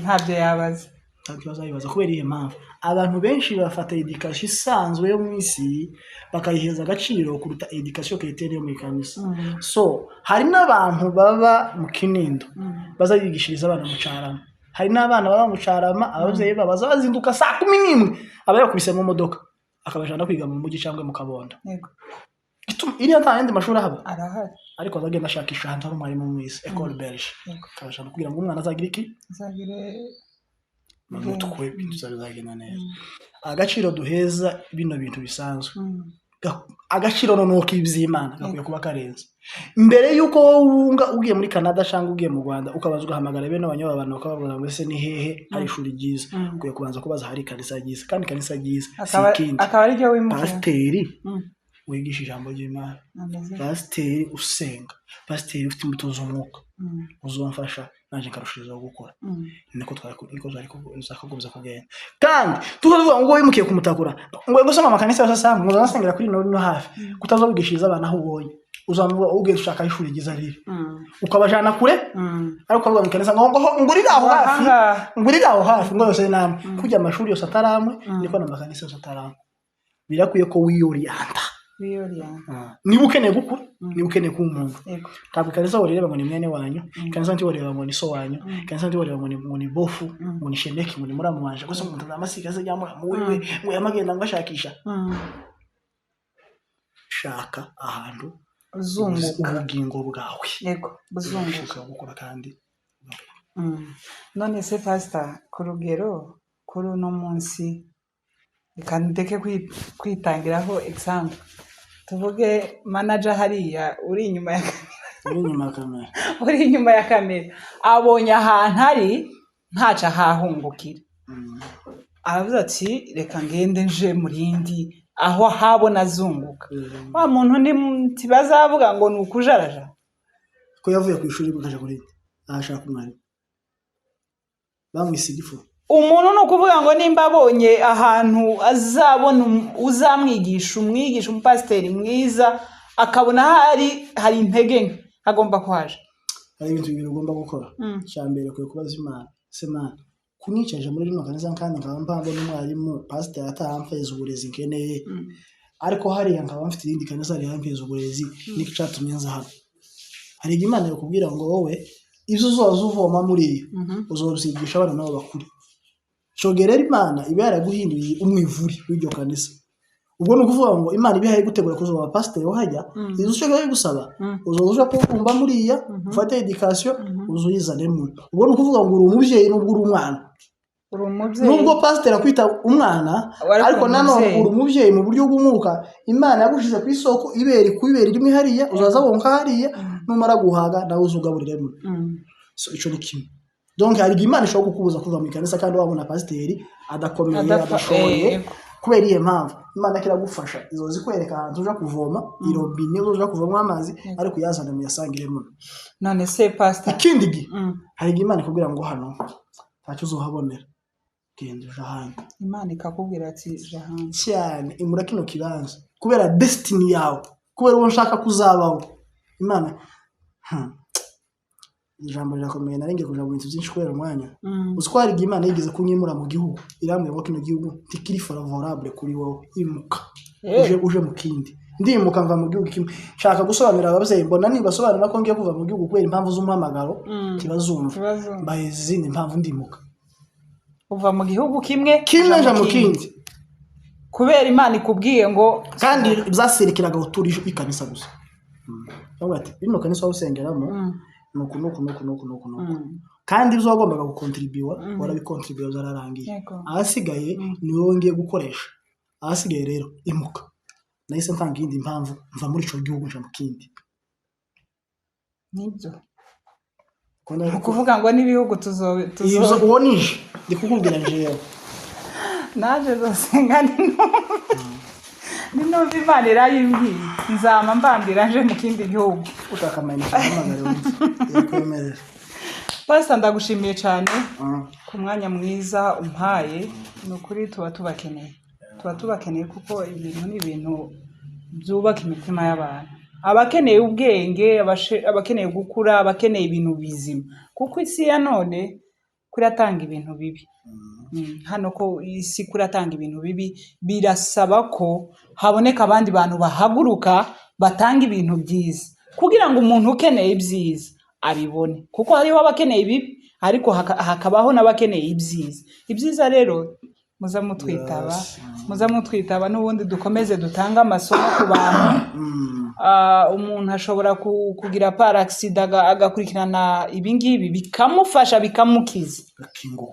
ntabyo yabaza bibaza kubera iyi mpamvu abantu benshi bafata education isanzwe yo mu isi bakayiheza agaciro kuruta education critère yo mu kanisa so hari n'abantu baba mu Kinindo bazayigishiriza abana mu Carama hari n'abana baba mu Carama abavyeyi babaza bazinduka saa 11 aba yakubise mu modoka akabajana kwiga mu mujyi cyangwa mu Kabondo yego iri atandi mashuri haba arahari ariko azagenda ashakisha ahantu hari umwarimu mwiza école belge akabajana kugira ngo umwana azagira iki mutwe bintu zagenda neza agaciro duheza bino bintu bisanzwe agaciro no k'iby'Imana gakuye kuba karenze mbere yuko wunga ugiye muri Canada cyangwa ugiye mu Rwanda ukabaza ugahamagara bene abanywa abantu bakabavuga ngo ese ni hehe hari ishuri ryiza kuye kubanza kubaza hari kanisa ryiza kandi kanisa ryiza akaba ari ryo wimuka pasiteri wigisha ijambo ry'Imana pasiteri usenga pasiteri ufite umutozo w'umwuka uzomfasha naje karushirizaho gukora niko twakugomza kugenda kandi tukavuga ngo wimukiye kumutakura ngo gusoma amakanisa yose asanga muzasengera kuri no hafi kutazobigishiriza abana aho ubonye uzamuvuga ugiye ushaka ishuri ryiza riri ukabajana kure ariko ukavuga mu kanisa ngo ngurira aho hafi ngo yose namwe kujya amashuri yose ataramwe niko n'amakanisa yose ataramwe birakwiye ko wiyorienta niba ukeneye gukura niba ukeneye kuba umuntu ntabwo kanisa wareba ngo ni mwene wanyu kanisa ntiwareba ngo ni so wanyu kanisa ntiwareba ngo ni bofu ngo ni shemeki ngo ni muramu wanje gusa umuntu amasika se cyangwa muwiwe ngo yamagenda ngo ashakisha shaka ahantu uzunguka ubugingo bwawe yego buzunguka gukora kandi none se pastor ku rugero kuri uno munsi ndeke kwitangiraho example tuvuge manager hariya uri inyuma ya kamera abonye ahantu ari ntaca hahungukira aravuze ati reka ngende nje murindi aho habona azunguka wa muntu ntibazavuga ngo ni ukujaraja ko yavuye ku ishuri gukaja kuri ashaka umwari bamwisigifu umuntu no kuvuga ngo nimba abonye ahantu azabona uzamwigisha umupasiteri mwiza akabona hari intege nke agomba kwaje hari ibintu bibiri ugomba gukora cyambere kwe kubaza Imana semana kunyicaje muri rino kanisa kandi nkaba mbambo n'umwarimu pasiteri ataramfeza uburezi nkeneye ariko hari nkaba mfite irindi kanisa ari yampeza uburezi niki cyatumye nza hano hari Imana yakubwira ngo wowe izo uzovoma muri uzorusigisha abana nabo bakuri shogerera Imana ibe yaraguhinduye umwivuri w'iryo kanisa ubwo no kuvuga ngo Imana ibe yahaye gutegura kuzoba pasiteri wahajya izo ushaka gusaba uzoza kumva muriya ufate education uzuyizanemo ubwo no kuvuga ngo uri umubyeyi n'ubwo uri umwana nubwo pasiteri akwita umwana ariko nanone uri umubyeyi mu buryo bw'umwuka Imana yagushize ku isoko ibera rimwe hariya uzaza wonka hariya numara guhaga nawe uzugaburiremo so ico ni kimwe donc hari Imana ishobora kukubuza kuva mu kanisa kandi wabona pasiteri adakomeye adashoboye kubera iyo mpamvu Imana kiragufasha izo zikwereka ahantu uja kuvoma irobine uja kuvoma amazi ariko yazana mu yasangiremo none se pastor ikindi gi hari Imana ikubwira ngo hano ntacyo uzohabonera genda uja ahandi Imana ikakubwira ati ja hanze cyane imura kino kibanza kubera destiny yawe kubera uwo nshaka kuzabaho Imana ijambo rirakomeye narenge kuja mu bintu byinshi kubera umwanya uzwara igihe Imana yigeze kunyimura mu gihugu iramwe ngo kino gihugu tikiri favorable kuri wowe imuka uje mu kindi ndimuka mva mu gihugu kimwe shaka gusobanurira ababyeyi mbona nibasobanura ko ngiye kuva mu gihugu kubera impamvu z'umuhamagaro kibazumva baheze izindi impamvu ndimuka uva mu gihugu kimwe nja mu kindi kubera Imana ikubwiye ngo kandi byaserekeraga uturi ikanisa gusa cyangwa ati bino kanisa usengeramo nuko kandi ibyo wagombaga gukontribuwa warabikontribuwa zararangiye ahasigaye ni wowe ngiye gukoresha ahasigaye rero imuka nahise ntanga iyindi mpamvu mva muri ico gihugu nja mu kindi nibyo kuvuga ngo n'ibihugu uwo nije ndikukubwira jewe naje zosenga ninumva Imana irayimbwiye nzama mbambira nje mu kindi gihugu utakamenya yakwemera Pastor ndagushimiye cyane ku mwanya mwiza umpaye nukuri tuba tubakeneye kuko ibintu ni ibintu byubaka imitima y'abantu abakeneye ubwenge abakeneye gukura abakeneye ibintu bizima kuko isi ya none kuratanga ibintu bibi hano ko isi kuratanga ibintu bibi birasaba ko haboneka abandi bantu bahaguruka batanga ibintu byiza kugira ngo umuntu ukeneye ibyiza abibone kuko hariho abakeneye bibi ariko hakabaho n'abakeneye ibyiza rero muza mutwitaba n'ubundi dukomeze dutanga amasomo ku bantu umuntu ashobora kugira paraxida agakurikirana ibingibi bikamufasha bikamukiza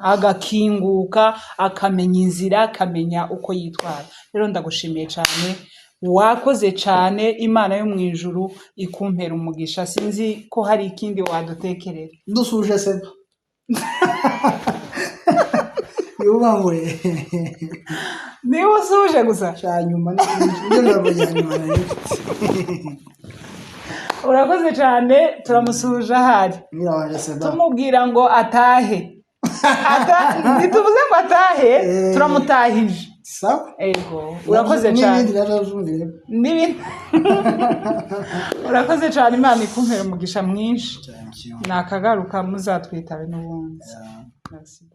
agakinguka akamenya inzira akamenya uko yitwara rero ndagushimiye cyane wakoze cyane Imana yo mu ijuru ikumpera umugisha sinzi ko hari ikindi wadutekerera dusuje se yubangwe niba usuje gusa cyanyuma n'ibyo urakoze cyane turamusuje ahari tumubwira ngo atahe ntituvuze ngo atahe turamutahije ego urakoze cyane urakoze cyane Imana ikumpera umugisha mwinshi nakagaruka muzatwitabe n'ubundi